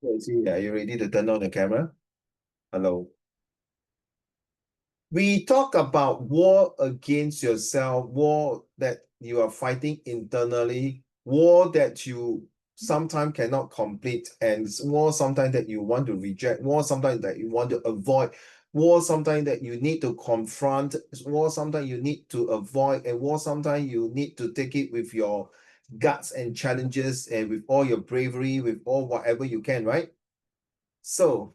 See, are you ready to turn on the camera? Hello. We talk about war against yourself, war that you are fighting internally, war that you sometimes cannot complete, and war sometimes that you want to reject, war sometimes that you want to avoid, war sometimes that you need to confront, war sometimes you need to avoid, and war sometimes you need to take it with your guts and challenges and with all your bravery, with all whatever you can, right? So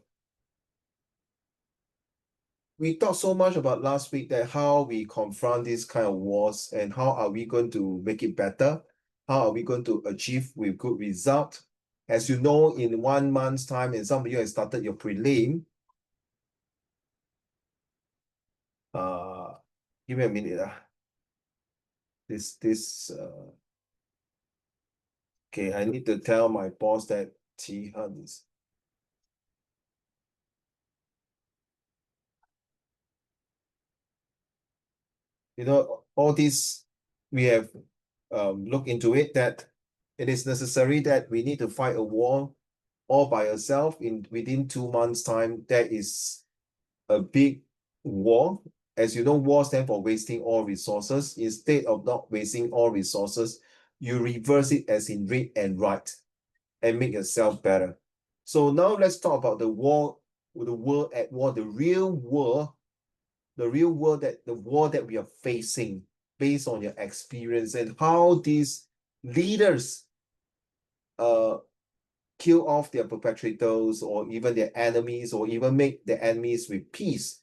we talked so much about last week that how we confront these kind of wars and how are we going to make it better? How are we going to achieve with good result? As you know, in 1 month's time, and some of you have started your prelim. Give me a minute. Okay, I need to tell my boss that Tihan is. All this we have looked into it that it is necessary that we need to fight a war all by yourself within 2 months' time. That is a big war. As you know, war stands for wasting all resources. Instead of not wasting all resources, you reverse it as in read and write and make yourself better. So now let's talk about the war, the world at war, the real war that we are facing based on your experience and how these leaders kill off their perpetrators or even their enemies or even make their enemies with peace.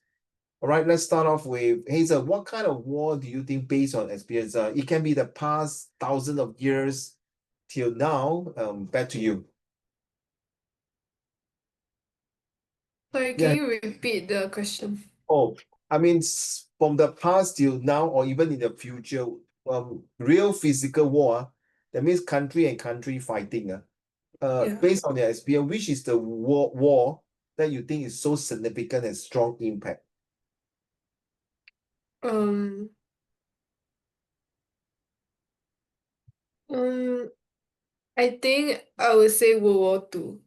All right, let's start off with Hazel. What kind of war do you think based on experience? It can be the past thousands of years till now. Back to you. Sorry, Yeah. can you repeat the question? Oh, I mean, from the past till now, or even in the future, real physical war, that means country and country fighting. Yeah. Based on your experience, which is the war that you think is so significant and strong impact? Um, um, I think I would say World War Two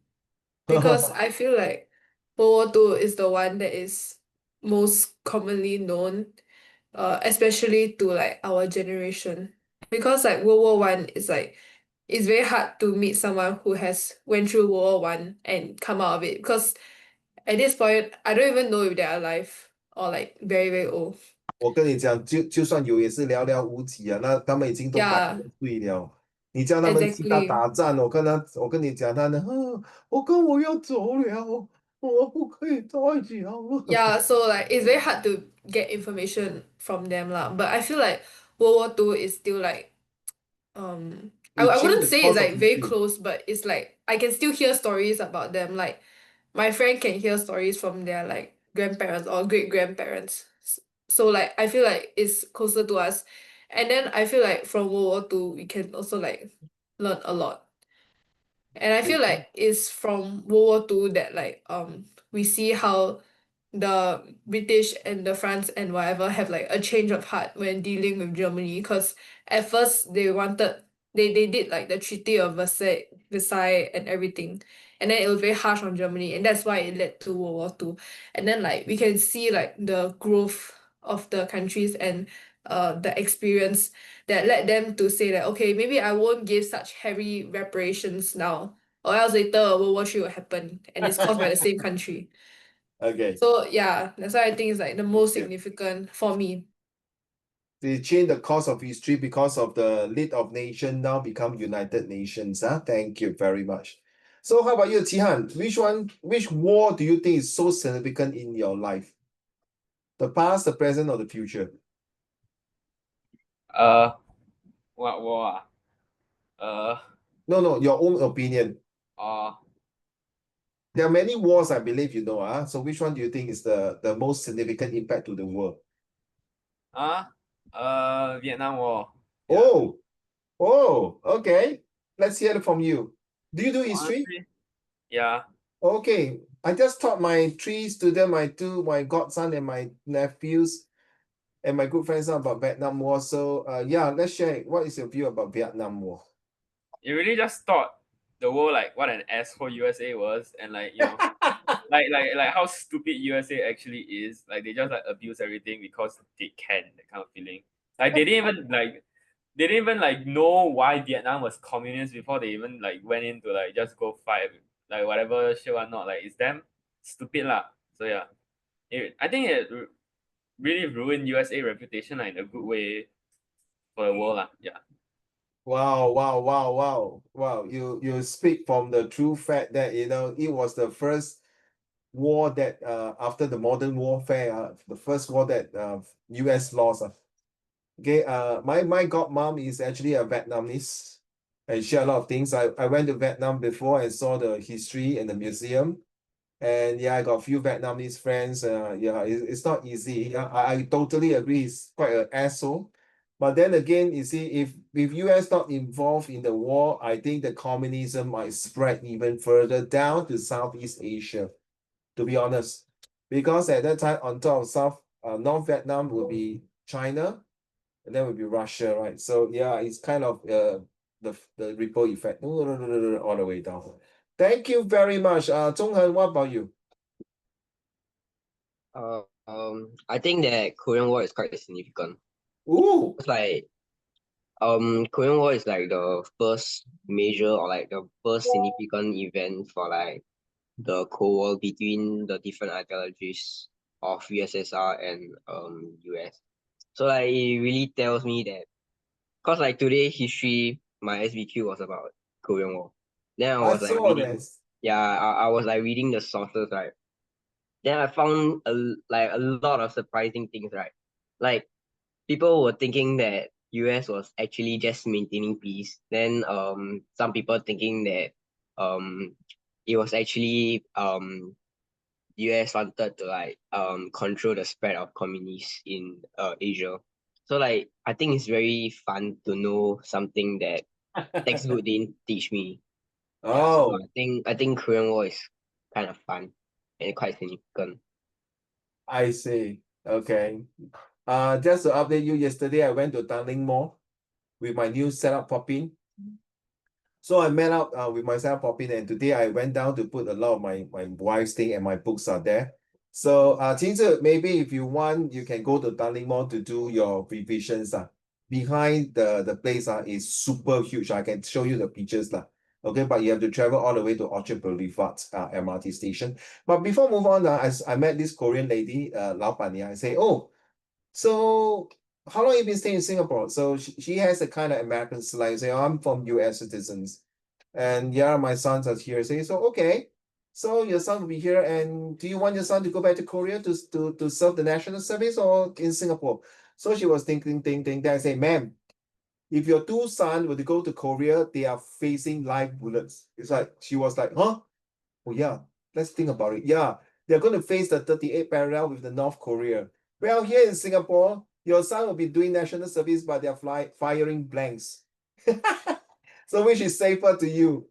because I feel like World War Two is the one that is most commonly known, especially to like our generation. Because like World War One is like it's very hard to meet someone who has went through World War One and come out of it because at this point I don't even know if they're alive or like very very old. 我跟你讲，就算有也是寥寥无几啊，那他们已经都百Yeah, 岁了。你叫他们去exactly. 打战，我跟你讲，我要走了，我不可以再讲了。Yeah, so like it's very hard to get information from them lah. But I feel like World War Two is still like I, It I changed wouldn't the say it's course of like very history. close, but it's like I can still hear stories about them. Like my friend can hear stories from their like grandparents or great grandparents. So like I feel like it's closer to us. And then I feel like from World War Two we can also like learn a lot. And I feel like it's from World War Two that like we see how the British and the France and whatever have like a change of heart when dealing with Germany because at first they did like the Treaty of Versailles and everything, and then it was very harsh on Germany, and that's why it led to World War Two. And then like we can see like the growth of the countries and the experience that led them to say that okay, maybe I won't give such heavy reparations now, or else later World War Three will happen and it's caused by the same country. Okay. So yeah, that's why I think it's like the most Yeah. significant for me. They changed the course of history because of the League of Nations now become United Nations. Thank you very much. So how about you, Tihan? Which war do you think is so significant in your life? The past, the present, or the future? Uh, what war? No, your own opinion. Uh, There are many wars, I believe you know. So which one do you think is the most significant impact to the world? Vietnam War. Yeah. Okay. Let's hear it from you. Do you do history? Honestly, yeah. Okay. I just taught my 3 students, my godson and my nephews and my good friends about Vietnam War. So yeah, let's share it. What is your view about Vietnam War? It really just taught the world like what an asshole USA was, and like like how stupid USA actually is. Like they just like abuse everything because they can, that kind of feeling. Like they didn't even like know why Vietnam was communist before they even like went into like just go fight like whatever shit or not. Like it's damn stupid lah. So yeah, I think it really ruined USA reputation like, in a good way for the world lah. Yeah. Wow, wow, wow, wow, wow. You speak from the true fact that it was the first war that after the modern warfare, the first war that US lost. Okay, my godmom is actually a Vietnamese and share a lot of things. I went to Vietnam before and saw the history in the museum. And yeah, I got a few Vietnamese friends. Yeah, it's not easy. Yeah, I totally agree. He's quite an asshole. But then again, you see, if US not involved in the war, I think the communism might spread even further down to Southeast Asia, to be honest. Because at that time, on top of North Vietnam will be China, and then will be Russia, right? So yeah, it's kind of the ripple effect all the way down. Thank you very much. Zhonghen, what about you? I think that Korean War is quite significant. Ooh, It's like Korean War is like the first major or like the first significant event for like the Cold War between the different ideologies of USSR and US. So like it really tells me that because like today history my SVQ was about Korean War. Then I I was like saw reading this. I was like reading the sources, right? Then I found a lot of surprising things, right? Like people were thinking that US was actually just maintaining peace. Then some people thinking that um it was actually US wanted to like control the spread of communists in Asia. So like I think it's very fun to know something that textbook didn't teach me. Yeah, so Oh, I think Korean War is kind of fun and quite significant. I see. Okay. Just to update you, yesterday I went to Tanglin Mall with my new setup popping. So I met up with my setup popping, and today I went down to put a lot of my wife's thing and my books are there. So Qingzi, maybe if you want, you can go to Tanglin Mall to do your revisions. Behind the place is super huge. I can show you the pictures. Okay, but you have to travel all the way to Orchard Boulevard MRT station. But before move on, I met this Korean lady, Lao Ban. I say, oh, so how long you been staying in Singapore? So she has a kind of American slang. Say, oh, I'm from US citizens. And yeah, my sons are here. Say, so okay. So your son will be here, and do you want your son to go back to Korea to serve the national service or in Singapore? So she was thinking. Then I say, ma'am, if your two sons were to go to Korea, they are facing live bullets. It's like she was like, huh? Oh yeah, let's think about it. Yeah, they're going to face the 38 parallel with the North Korea. Well, here in Singapore, your son will be doing national service, but they're firing blanks. So which is safer to you?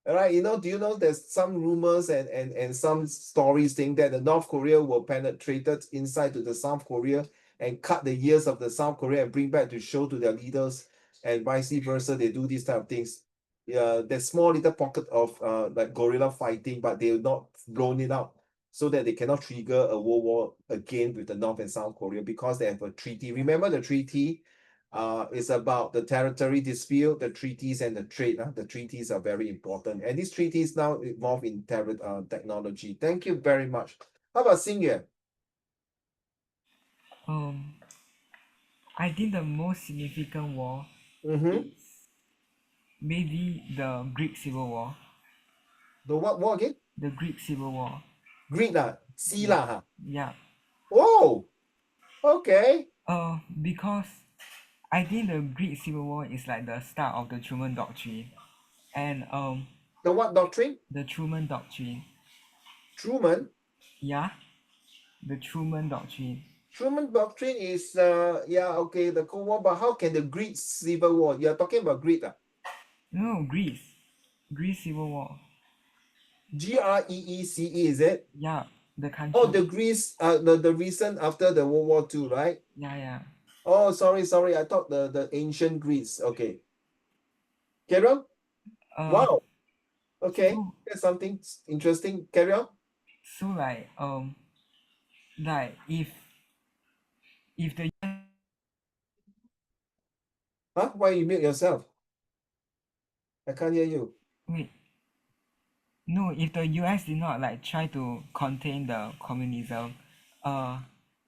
All right, do you know there's some rumors and some stories saying that the North Korea will penetrate inside to the South Korea and cut the ears of the South Korea and bring back to show to their leaders, and vice versa. They do these type of things. Yeah, there's small little pocket of like guerrilla fighting, but they'll not blown it out so that they cannot trigger a world war again with the North and South Korea because they have a treaty. Remember the treaty? Is about the territory dispute, the treaties, and the trade. The treaties are very important, and these treaties now involve in technology. Thank you very much. How about Xingyue? Um, I think the most significant war Mm-hmm. is maybe the Greek Civil War. The what war again? The Greek Civil War. Greek lah, C lah, huh? Yeah. Oh, okay. Because I think the Greek Civil War is like the start of the Truman Doctrine, and The what doctrine? the Truman Doctrine. Truman. Yeah, the Truman Doctrine. Truman doctrine is yeah, okay, the Cold War, but how can the Greek Civil War? You're talking about Greek, No, Greece. Greece Civil War. Greece, is it? Yeah, the country. Oh, the Greece, the recent after the World War II, right? Yeah. Oh, sorry. I thought the ancient Greece. Okay. Carry on. Uh, Wow. Okay, So, that's something interesting. Carry on. so like if the Huh? Why you mute yourself? I can't hear you. wait, no, if the US did not like try to contain the communism,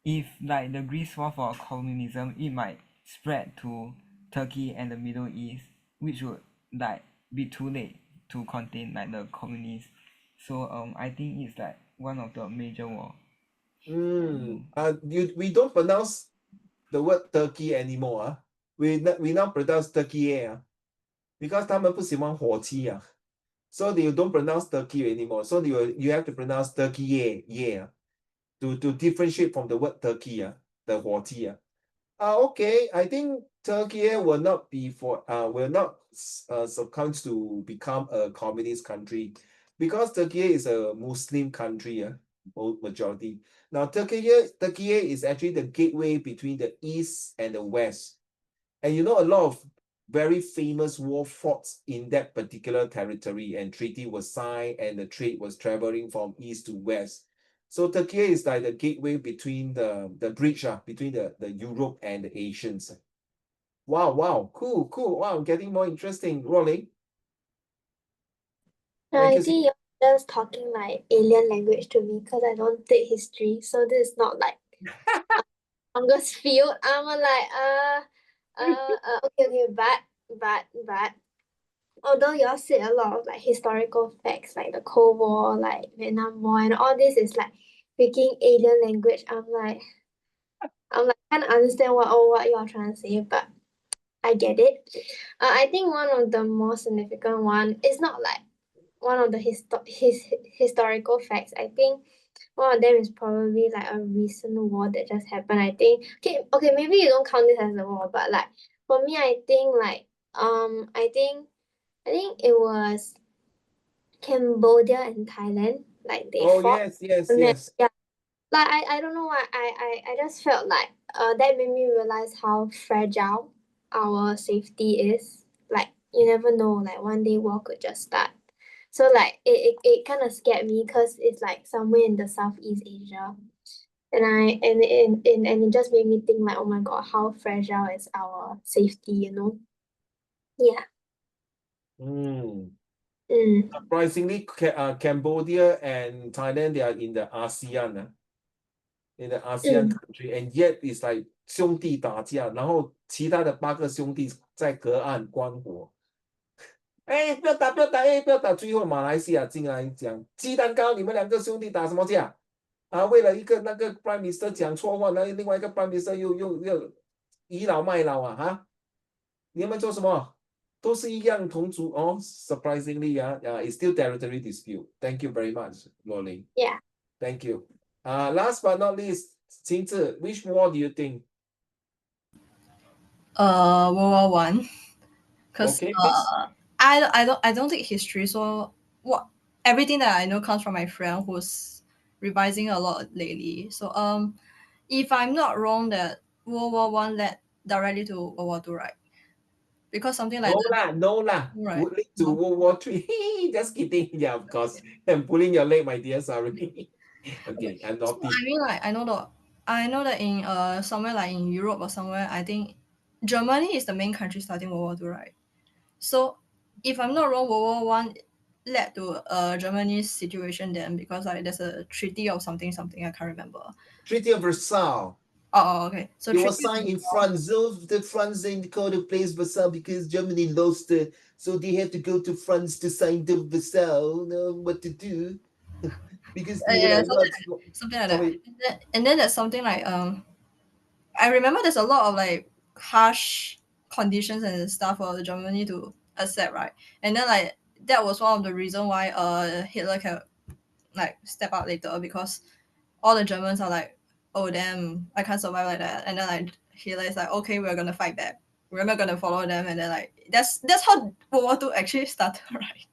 if like the Greece war for communism, it might spread to Turkey and the Middle East, which would like be too late to contain like the communists. So I think it's like one of the major war. We don't pronounce the word Turkey anymore. We now pronounce Turkey because 他们不喜欢火鸡啊。So they don't pronounce Turkey anymore. So you have to pronounce Turkey to differentiate from the word Turkey the 火鸡okay, I think Turkey will not succumb to become a communist country because Turkey is a Muslim country, majority. Now Turkey is actually the gateway between the East and the West. And you know, a lot of very famous war fought in that particular territory, and treaty was signed, and the trade was traveling from east to west. So Turkey is like the gateway between the bridge between the Europe and the Asians. Wow, cool. Wow, getting more interesting. Rolling. No, Thank I you. think you're just talking like alien language to me because I don't take history, so this is not like longest field. I'm like okay, but although y'all said a lot of like historical facts like the Cold War, like Vietnam War, and all this is like speaking alien language, I'm like can't understand what you're trying to say, but I get it. I think one of the most significant one is not like one of the historical facts. I think one of them is probably like a recent war that just happened. I think okay, maybe you don't count this as a war, but like for me, I think like I think it was Cambodia and Thailand. Like they fought. yes. Yeah. Like I don't know why I just felt like that made me realize how fragile our safety is. Like you never know, like one day war could just start. So like it kind of scared me because it's like somewhere in the Southeast Asia. And it just made me think like, oh my god, how fragile is our safety, you know? Yeah. Surprisingly, Cambodia and Thailand, they are in the ASEAN. In the ASEAN country, and yet it's like 兄弟打架，然后其他的8个兄弟在隔岸观火。哎，不要打，不要打！最后马来西亚进来讲鸡蛋糕，你们2个兄弟打什么架？为了一个那个 Prime Minister 讲错话，那另外一个 Prime Minister 又倚老卖老你们做什么？都是一样同族哦。Surprisingly, it's still territory dispute. Thank you very much, Loli. Yeah. Thank you. Last but not least, 晴子, which war do you think? World War One, because Okay, please. I don't take history, so what everything that I know comes from my friend who's revising a lot lately. So if I'm not wrong, that World War One led directly to World War Two, right? Because something like that. No lah. Right. Would lead to No. World War III. Just kidding. Yeah, of course. I'm pulling your leg, my dear. Sorry. Okay, I'm So naughty. I mean, like I know that in somewhere like in Europe or somewhere, I think Germany is the main country starting World War Two, right? So if I'm not wrong, World War One led to Germany's situation then because like there's a treaty of something I can't remember. Treaty of Versailles. Oh, okay. So It was signed in France. The France didn't go to place Versailles because Germany lost it. So they had to go to France to sign the Versailles. Know what to do. Because something like that. And then there's something like I remember there's a lot of like harsh conditions and stuff for Germany to accept, right? And then like that was one of the reason why Hitler can like step out later because all the Germans are like, oh damn, I can't survive like that. And then like Hitler is like, okay, we're gonna fight back. We're not gonna follow them. And then like that's how World War II actually started, right?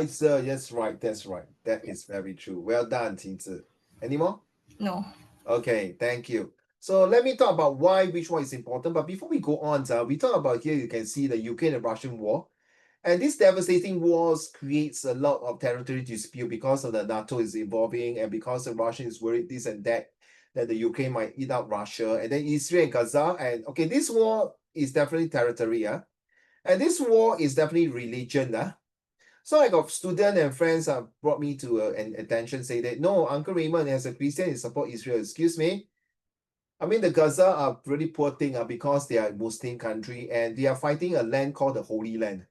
Sir, that's right. That is very true. Well done, Qingzi. Any more? No. Okay, thank you. So let me talk about which one is important. But before we go on, we talk about here, you can see the Ukraine and Russian war. And this devastating wars creates a lot of territory dispute because of the NATO is evolving and because the Russia is worried this and that the Ukraine might eat out Russia, and then Israel and Gaza. And okay, this war is definitely territory, and this war is definitely religion. So I got students and friends brought me to an attention, say that no, Uncle Raymond, as a Christian, he support Israel. Excuse me. I mean, the Gaza are really poor thing because they are a Muslim country and they are fighting a land called the Holy Land.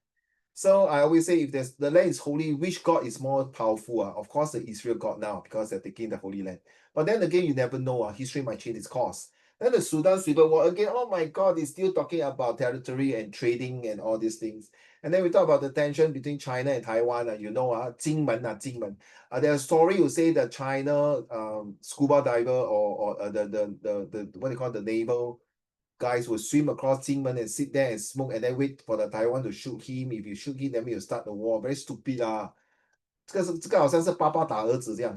So I always say, if the land is holy, which God is more powerful? Of course, the Israel God now, because they're taking the Holy Land. But then again, you never know. History might change its course. Then the Sudan Civil War again. Oh my God, it's still talking about territory and trading and all these things. And then we talk about the tension between China and Taiwan. Jingmen. There's a story who say that China scuba diver or the what do you call the naval guys will swim across Jingmen and sit there and smoke and then wait for the Taiwan to shoot him. If you shoot him, then we will start the war. Very stupid 这个好像是爸爸打儿子这样。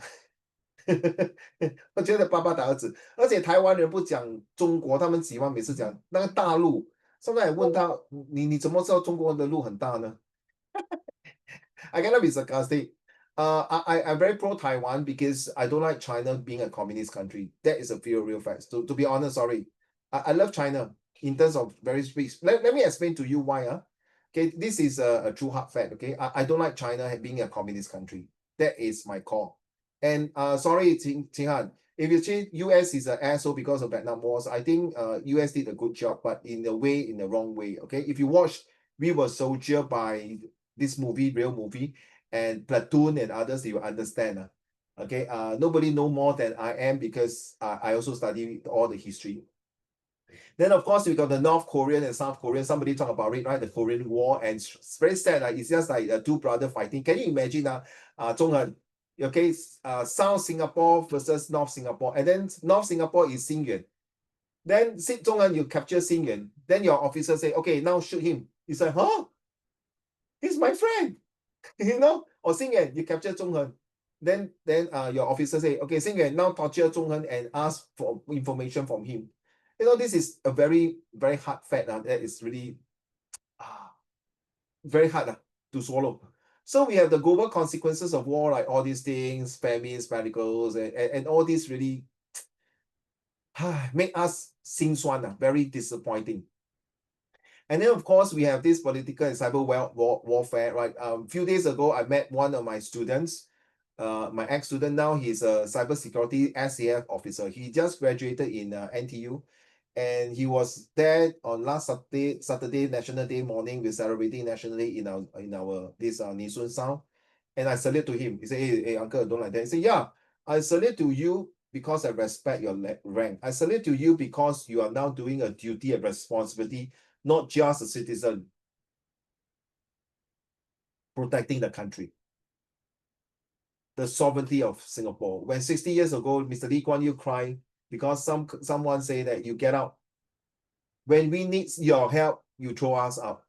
我觉得爸爸打儿子，而且台湾人不讲中国，他们喜欢每次讲那个大陆。上次也问他，你怎么知道中国的路很大呢？I cannot be sarcastic. I'm very pro Taiwan because I don't like China being a communist country. That is a real fact. To be honest, sorry. I love China in terms of very speaks. Let me explain to you why. Okay, this is a true hard fact. Okay, I don't like China being a communist country. That is my call. And sorry, Ting Han, if you say US is an asshole because of Vietnam Wars, I think US did a good job, but in the wrong way. Okay, if you watch We Were Soldier by this movie, real movie, and Platoon and others, you understand. Okay, nobody know more than I am because I also study all the history. Then of course we got the North Korean and South Korean. Somebody talk about it, right? The Korean War, and it's very sad. It's just like two brothers fighting. Can you imagine? Zhonghen, okay, South Singapore versus North Singapore, and then North Singapore is Xingyuan. Then Zhonghen, you capture Xingyuan. Then your officer say, okay, now shoot him. He's like, huh? He's my friend, you know? Or Xingyuan, you capture Zhonghen. Then your officer say, okay, Xingyuan, now torture Zhonghen and ask for information from him. You know, this is a very, very hard fact that is really very hard to swallow. So we have the global consequences of war, like all these things, famines, medicals, and all this really make us sing swan, very disappointing. And then, of course, we have this political and cyber warfare, right? Few days ago, I met one of my students, my ex-student now, he's a cybersecurity SAF officer. He just graduated in NTU. And he was there on last Saturday National Day morning. We're celebrating National Day in our this Nisun Sound. And I salute to him. He said, hey, uncle, don't like that. He said, yeah, I salute to you because I respect your rank. I salute to you because you are now doing a duty and responsibility, not just a citizen, protecting the country, the sovereignty of Singapore. When 60 years ago, Mr. Lee Kuan Yew cried because someone say that you get out. When we need your help, you throw us out.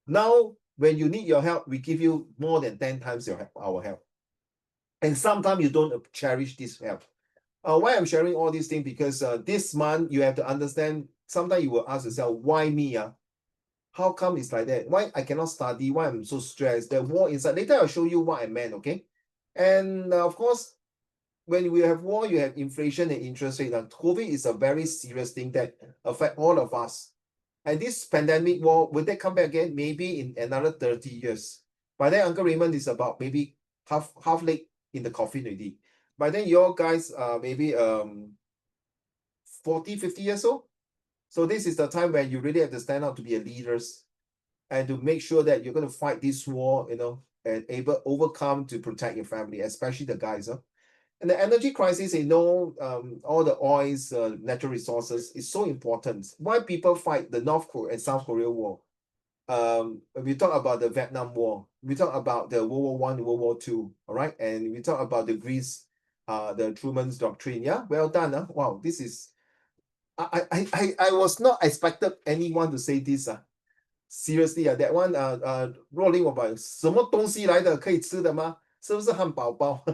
Now, when you need your help, we give you more than 10 times our help. And sometimes you don't cherish this help. Why I'm sharing all these things? Because this month, you have to understand, sometimes you will ask yourself, why me? How come it's like that? Why I cannot study? Why I'm so stressed? The war inside. Later, I'll show you what I meant, okay? And of course, when we have war, you have inflation and interest rate. COVID is a very serious thing that affect all of us. And this pandemic war, will they come back again? Maybe in another 30 years. By then, Uncle Raymond is about maybe half late in the coffin already. By then, your guys are maybe 40, 50 years old. So this is the time when you really have to stand out to be a leaders and to make sure that you're going to fight this war, you know, and overcome to protect your family, especially the guys. And the energy crisis, you know, all the oils, natural resources is so important. Why people fight the North Korea and South Korea war? We talk about the Vietnam War. We talk about the World War I, World War II, all right? And we talk about the Greece, the Truman's Doctrine. Yeah, well done. Wow, this is... I was not expected anyone to say this. Seriously, that one, 若令我把什么东西来的可以吃的吗？是不是汉堡包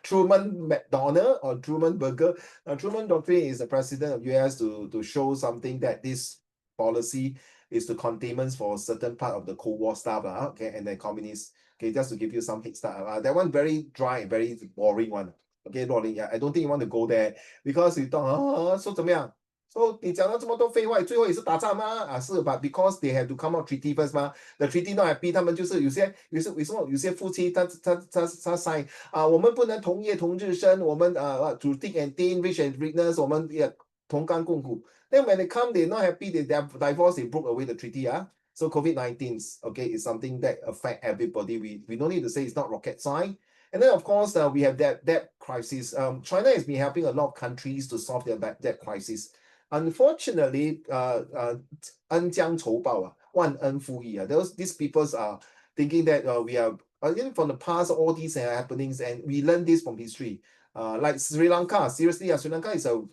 ？Truman McDonald or Truman Burger? Truman Doctrine is the president of US to show something that this policy is the containments for certain part of the Cold War stuff, okay, and then communists. Okay, just to give you some head start. That one very dry, very boring one. Okay, boring. Yeah, I don't think you want to go there because you thought, so 怎么样？ So 你讲了这么多废话，最后也是打仗吗？是 but because they have to come out treaty first 嘛，the treaty not happy， 他们就是有些有些夫妻他 sign 我们不能同夜同日生，我们to thick and thin, rich and weakness， 我们也同甘共苦。Then when they come, they not happy, they divorce, they broke away the treaty. So COVID-19, okay, is something that affect everybody. We don't need to say it's not rocket science. And then of course we have that crisis. China has been helping a lot of countries to solve their debt crisis. Unfortunately, 恩将仇报万恩复义these peoples are thinking that we are again from the past, all these happenings, and we learn this from history. Like Sri Lanka, seriously, Sri Lanka is a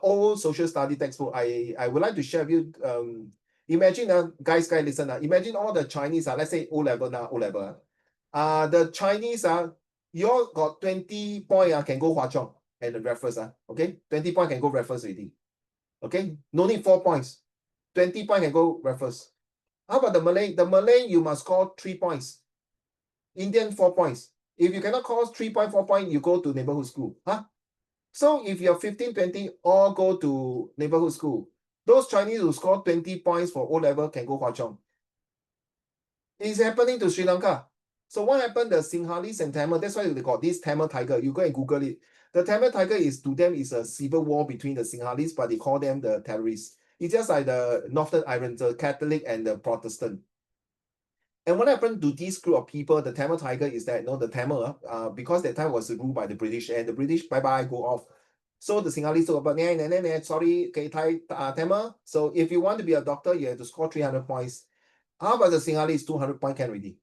old social study textbook. I would like to share with you. Imagine guys, listen. Imagine all the Chinese let's say O level now, O level. The Chinese you all got 20 point can go Hwa Chong and the Raffles okay, 20 point can go Raffles already. Okay, no need 4 points. 20 point can go Raffles. How about the Malay? The Malay you must score 3 points. Indian 4 points. If you cannot score 3 point, 4 point, you go to neighborhood school. So if you're 15, 20, all go to neighborhood school. Those Chinese who score 20 points for O level can go Hwa Chong. It's happening to Sri Lanka. So what happened? The Sinhalese and Tamil, that's why they got this Tamil tiger. You go and Google it. The Tamil tiger is to them is a civil war between the Sinhalese, but they call them the terrorists. It's just like the Northern Ireland, the Catholic and the Protestant. And what happened to this group of people, the Tamil tiger, is that the Tamil, because that time was ruled by the British, and the British bye-bye go off. So the Sinhalese talk about, sorry, Tamil. So if you want to be a doctor, you have to score 300 points. How about the Sinhalese 200 point can already?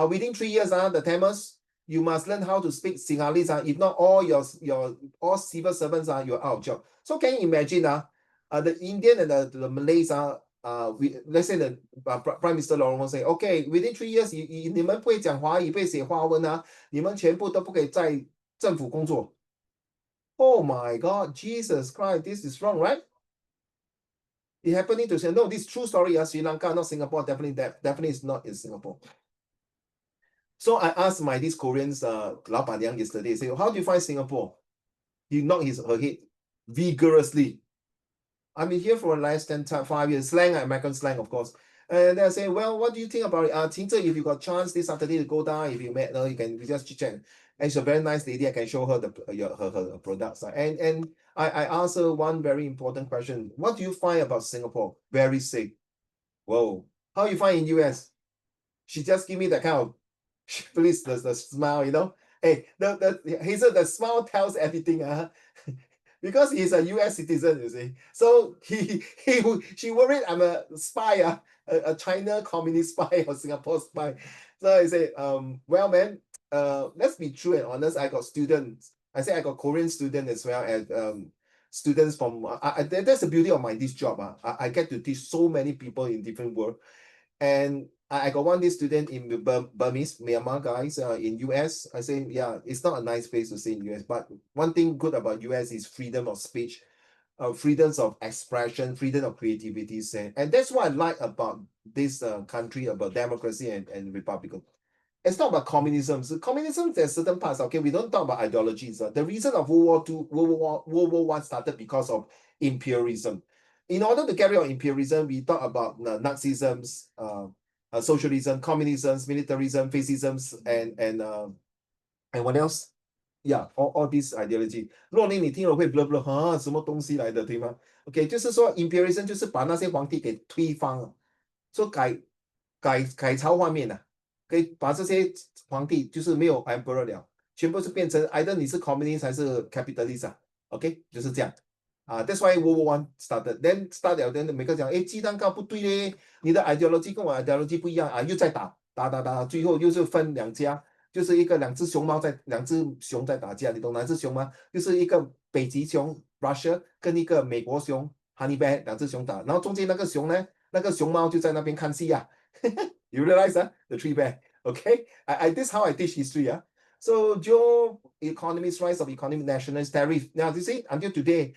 Within 3 years, the Tamils, you must learn how to speak Sinhalese. If not, all your all civil servants you're out of job. So can you imagine the Indian and the Malays let's say the Prime Minister Laurent say, okay, within 3 years, 你们不会讲华语，不会写华文你们全部都不可以在政府工作。Oh my God, Jesus Christ, this is wrong, right? It happening to say, no, this is true story. Sri Lanka, not Singapore. Definitely is not in Singapore. So I asked this Koreans, Lao Ban Yang yesterday, say, how do you find Singapore? He knocked her head vigorously. I've been here for less than 5 years. Slang, American slang, of course. And I say, well, what do you think about it? Tinta, if you got chance this Saturday to go down, if you met her, you can just chit-chat. And she's a very nice lady. I can show her her products. And I asked her one very important question. What do you find about Singapore? Very safe. Whoa. How you find in US? She just give me that kind of please the smile, Hey, Hazel, the smile tells everything, because he's a US citizen, you see. So she worried I'm a spy, a China communist spy or Singapore spy. So I say, well, man, let's be true and honest. I got students. I say I got Korean students as well as students from. That's the beauty of this job. I get to teach so many people in different world, and I got this student in Burmese, Myanmar guys in US. I say, yeah, it's not a nice place to stay in US, but one thing good about US is freedom of speech, freedoms of expression, freedom of creativity, and that's what I like about this country, about democracy and republican. It's not about communism. So communism, there's certain parts. Okay, we don't talk about ideologies. The reason of World War I started because of imperialism. In order to carry out imperialism, we talk about Nazism, socialism, communism, militarism, fascism, and what else? Yeah, all these ideology. 若你听了会 blah blah 什么东西来的，对吗 ？OK， 就是说 imperialism 就是把那些皇帝给推翻了，说改朝换面可以把这些皇帝就是没有 emperor 了，全部是变成 either 你是 communist 还是 capitalist OK， 就是这样。That's why World War I started. Then start 了 then 每个讲，鸡蛋糕不对嘞，你的 ideology 跟我 ideology 不一样又在打，最后又是分两家，就是两只熊在打架，你懂哪只熊吗？就是一个北极熊 Russia 跟一个美国熊 Honey Bear 两只熊打，然后中间那个熊呢，那个熊猫就在那边看戏You realize the tree bear, okay? This is how I teach history, So Joe, economist, rise of economic nationalist tariff. Now you see, until today,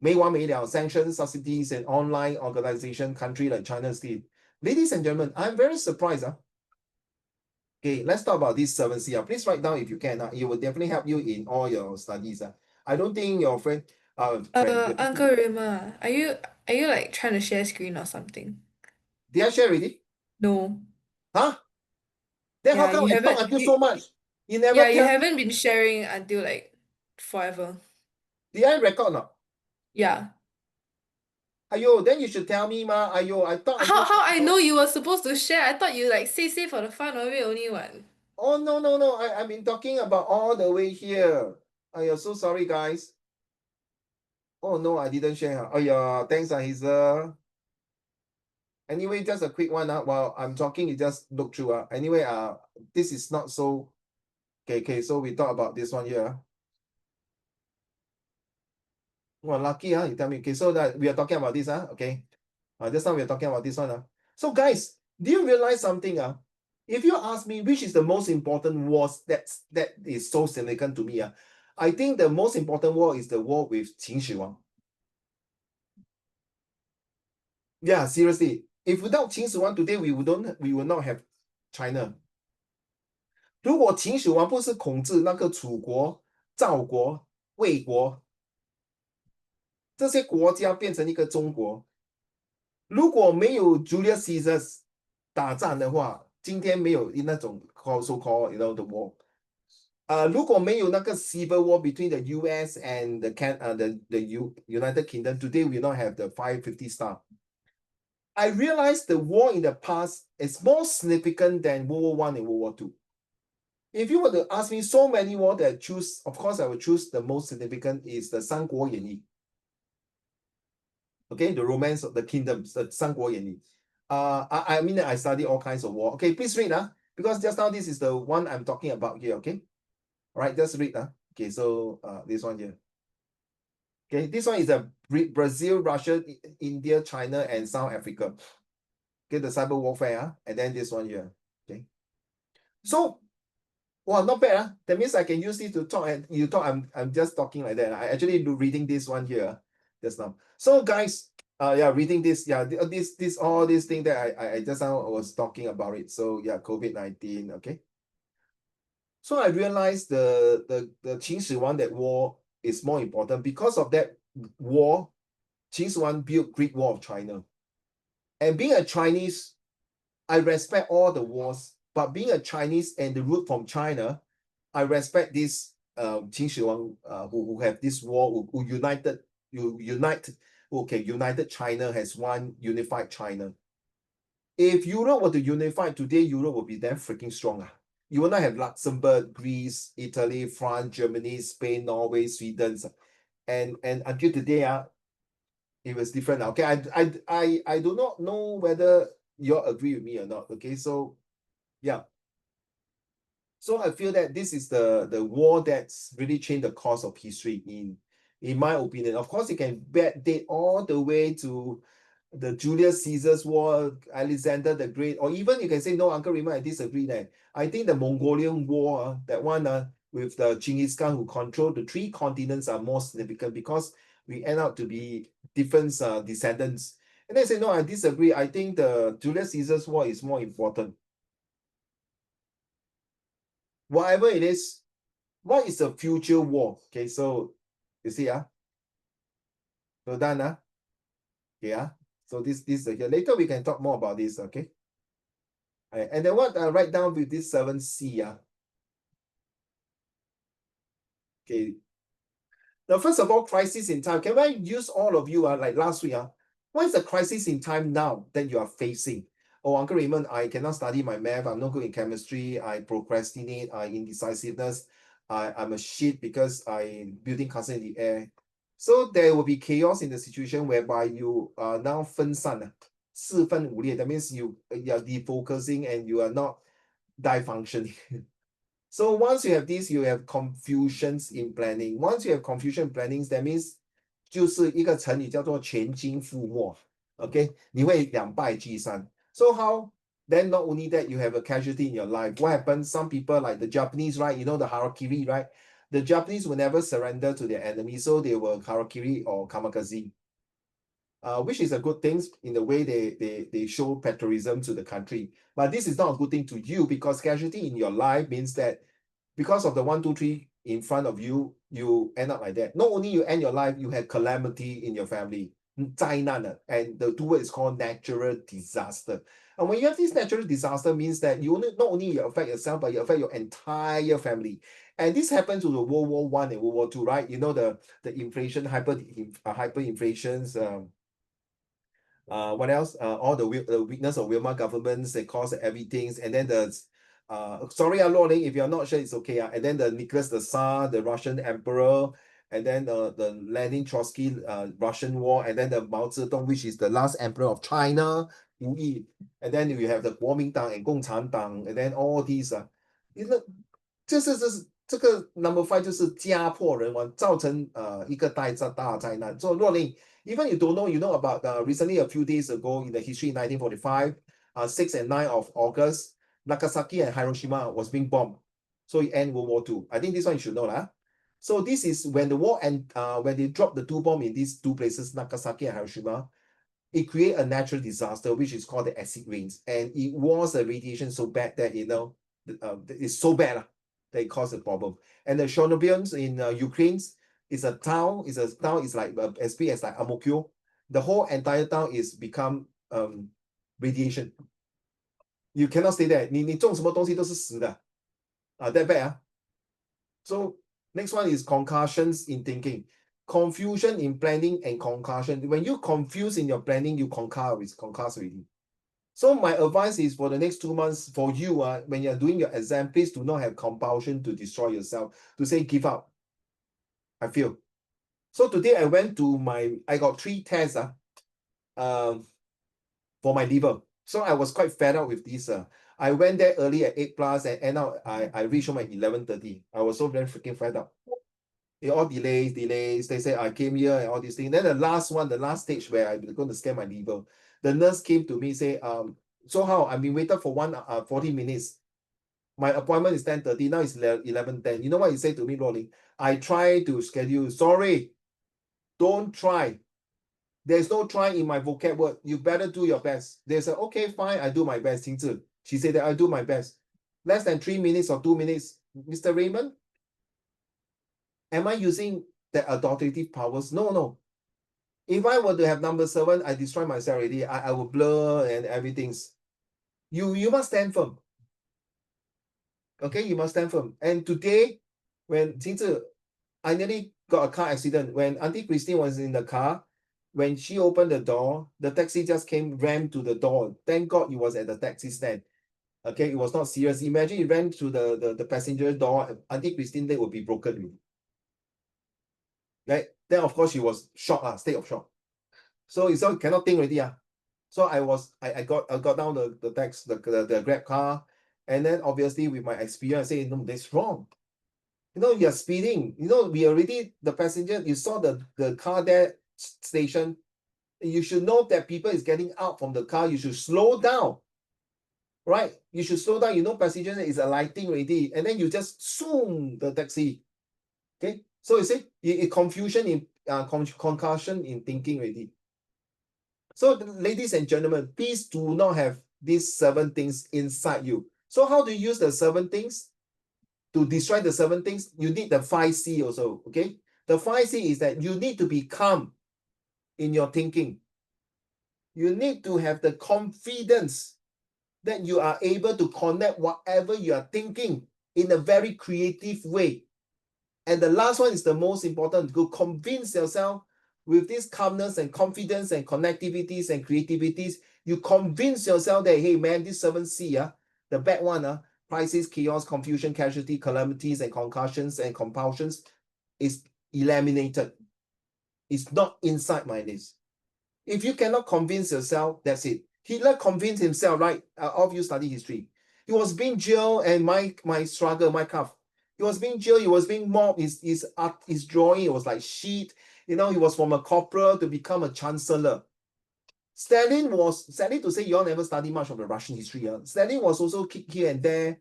没完没了 sanctions, subsidies, and online organization country like China still. Ladies and gentlemen, I'm very surprised. Okay, let's talk about this 7C. Please write down if you can. It will definitely help you in all your studies. I don't think your friend, the Uncle Rima, are you like trying to share screen or something? did I share already? No. Huh? Then how Yeah, come you I talk haven't until you, so much? You never yeah, you tell me. haven't been sharing until like forever. Did I record now? Yeah. Ayo, then you should tell me, ma. Ayo, I thought until How I know you were supposed to share? I thought you like say for the fun of it only one. Oh, no. I've been talking about all the way here. Ayo, so sorry, guys. Oh, no, I didn't share. Ayo, thanks, Hazel. Anyway, just a quick one. While I'm talking, you just look through. Anyway, this is not so. Okay, so we talk about this one here. Well, lucky, you tell me. Okay, so that we are talking about this, okay. Just now we are talking about this one. So, guys, do you realize something? If you ask me which is the most important wars that is so significant to me, I think the most important war is the war with Qin Shi Huang. Yeah, seriously. If without Qin Shi Huang today, we will not have China. 如果秦始皇不是统治那个楚国、赵国、魏国这些国家变成一个中国，如果没有 Julius Caesar 打仗的话，今天没有那种 so called the war。如果没有那个 civil war between the US and the United Kingdom, today we not have the 550 star. I realized the war in the past is more significant than World War I and World War II. If you were to ask me so many wars that I choose, of course I would choose the most significant is the 三国演义. Okay, the romance of the kingdoms, the 三国演义. I mean I study all kinds of war. Okay, please read because just now this is the one I'm talking about here. Okay, all right, just read Okay, so this one here. Okay, this one is a Brazil, Russia, India, China, and South Africa. Okay, the cyber warfare, and then this one here. Okay, so wow, not bad. That means I can use this to talk, and you talk. I'm just talking like that. I actually reading this one here just now. So guys, reading this, this all these things that I just now was talking about it. So yeah, COVID-19. Okay. So I realized the Qin Shi Huang, that war is more important because of that war. Qin Shi Huang built Great Wall of China, and being a Chinese, I respect all the wars. But being a Chinese and the root from China, I respect this Qin Shi Huang who have this war, who united China as one unified China. If Europe were to unify today, Europe would be damn freaking strong. You will not have Luxembourg, Greece, Italy, France, Germany, Spain, Norway, Sweden, and until today, it was different. Okay, I do not know whether you all agree with me or not. Okay, so yeah. So I feel that this is the war that's really changed the course of history in my opinion. Of course, you can date all the way to the Julius Caesar's war, Alexander the Great, or even you can say, no, Uncle Rima, I disagree that. I think the Mongolian War, that one with the Genghis Khan who controlled the 3 continents are more significant because we end up to be different descendants. And they say, no, I disagree. I think the Julius Caesar's war is more important. Whatever it is, what is the future war? Okay, so you see, so done, yeah. So this here. Later we can talk more about this, okay? And then what I write down with this 7C, okay. Now, first of all, crisis in time. Can I use all of you like last week? What is the crisis in time now that you are facing? Oh, Uncle Raymond, I cannot study my math. I'm not good in chemistry. I procrastinate. I indecisiveness. I'm a shit because I'm building castle in the air. So there will be chaos in the situation whereby you are now 分散, 四分五裂. That means you are defocusing and you are not die functioning. So once you have this, you have confusions in planning. Once you have confusion in planning, that means 就是一个成语叫做全军覆没. Okay, 你会两败俱伤. So how? Then not only that, you have a casualty in your life. What happens? Some people like the Japanese, right? You know the harakiri, right? the Japanese will never surrender to their enemy, so they were harakiri or kamikaze. Which is a good thing in the way they show patriotism to the country. But this is not a good thing to you, because casualty in your life means that because of the 1, 2, 3 in front of you, you end up like that. Not only you end your life, you have calamity in your family, 灾难, and the two words is called natural disaster. And when you have this natural disaster, means that you not only you affect yourself, but you affect your entire family. And this happened to the World War I and World War II, right? You know, the inflation, hyperinflations, what else? All the weakness of Weimar governments, they caused everything. And then the sorry, Lorling, if you're not sure, it's okay. And then the Nicholas the Tsar, the Russian emperor, and then the Lenin Trotsky Russian war, and then the Mao Zedong, which is the last emperor of China, Wu Yi. And then you have the Kuomintang and 共产党, and then all these you know, 这个 number 5就是家破人亡，造成一个大灾难。So 若琳, even you don't know, you know about recently a few days ago in the history in 1945, 6 and 9 of August, Nagasaki and Hiroshima was being bombed. So it ended World War II. I think this one you should know. So this is when the war and when they dropped the 2 bombs in these 2 places, Nagasaki and Hiroshima, it created a natural disaster, which is called the acid rains. And it was a radiation so bad that, you know, it's so bad that it caused a problem. And the Chernobyl in Ukraine is a town, it's like as big as like Amokyo. The whole entire town is become radiation. You cannot stay there. 你种什么东西都是死的. That bad. So next one is concussions in thinking. Confusion in planning and concussion. When you confuse in your planning, you concuss already. So my advice is for the next 2 months for you, when you're doing your exam, please do not have compulsion to destroy yourself, to say give up. I feel. So today I went to I got 3 tests for my liver. So I was quite fed up with this. I went there early at 8+, and end up I reached home at 11:30. I was so very freaking fed up. It all delays. They say I came here and all these things. Then the last stage where I'm going to scan my liver, the nurse came to me, say, so how? I've been waiting for 40 minutes. My appointment is 10:30. Now it's 11:10. You know what he said to me, Rolling? I try to schedule. Sorry, don't try. There's no try in my vocab word. You better do your best. They said, okay, fine, I do my best. She said that I do my best. Less than 3 minutes or 2 minutes. Mr. Raymond, am I using the authoritative powers? No. If I were to have number 7, I destroy myself already. I will blur and everything. You must stand firm. Okay, you must stand firm. And today, when I nearly got a car accident. When Auntie Christine was in the car, when she opened the door, the taxi just rammed to the door. Thank God it was at the taxi stand. Okay, it was not serious. Imagine it ran to the passenger door, Auntie Christine's leg would be broken. Right? Then of course she was shocked, state of shock. So it's all cannot think already. So I got down the Grab car, and then obviously with my experience, I say, no, that's wrong. You know, you're speeding. You know, the passenger, you saw the car there station. You should know that people is getting out from the car. You should slow down. Right? You should slow down. You know, passenger is alighting already, and then you just zoom the taxi. Okay? So you see, confusion in concussion in thinking already. So, ladies and gentlemen, please do not have these 7 things inside you. So, how do you use the 7 things? To destroy the 7 things, you need the 5C also. Okay? The 5C is that you need to be calm in your thinking. You need to have the confidence that you are able to connect whatever you are thinking in a very creative way. And the last one is the most important. To convince yourself with this calmness and confidence and connectivities and creativities, you convince yourself that, hey man, this 7C, the bad one, crisis, chaos, confusion, casualty, calamities, and concussions and compulsions is eliminated. It's not inside my list. If you cannot convince yourself, that's it. Hitler convinced himself, right? All of you study history. He was being jailed, and my struggle, my calf. He was being jailed, he was being mobbed, his art, his drawing, it was like shit. You know, he was from a corporal to become a chancellor. Stalin was, sadly to say, you all never study much of the Russian history. Stalin was also kicked here and there,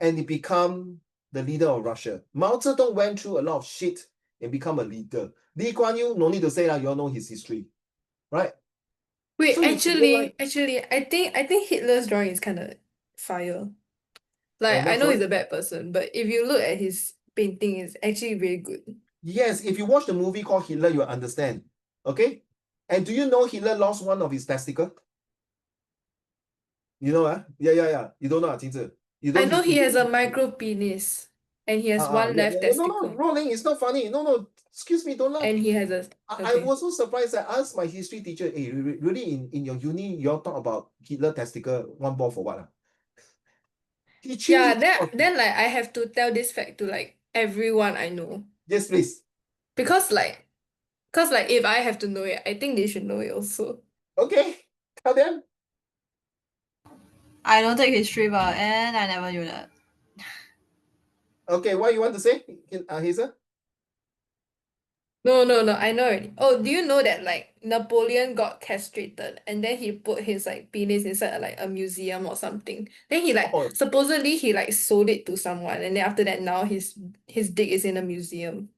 and he become the leader of Russia. Mao Zedong went through a lot of shit and become a leader. Lee Kuan Yew, no need to say that, you all know his history, right? Wait, So you feel actually, I think Hitler's drawing is kind of fire. Like, I that's know he's right. a bad person, but if you look at his painting, it's actually really good. Yes, if you watch the movie called Hitler, you will understand. Okay? And do you know Hitler lost one of his testicles? You know, yeah. You don't know, Qingzi. You I don't know he has a micro penis, and he has one left No, testicle, Rolling, it's not funny. No, excuse me, don't laugh. and he has a I okay. was so surprised. I asked my history teacher, hey, really in your uni, you all talk about Hitler testicle, one ball for what? He Yeah, changed it. then like I have to tell this fact to like everyone I know, Yes, please. because like if I have to know it, I think they should know it also. Okay, tell them. I don't take history, but and I never knew that. Okay, what you want to say, Hazel? No, I know already. Oh, do you know that like Napoleon got castrated and then he put his like penis inside like a museum or something. Then he like Oh. supposedly he like sold it to someone, and then after that now his dick is in a museum.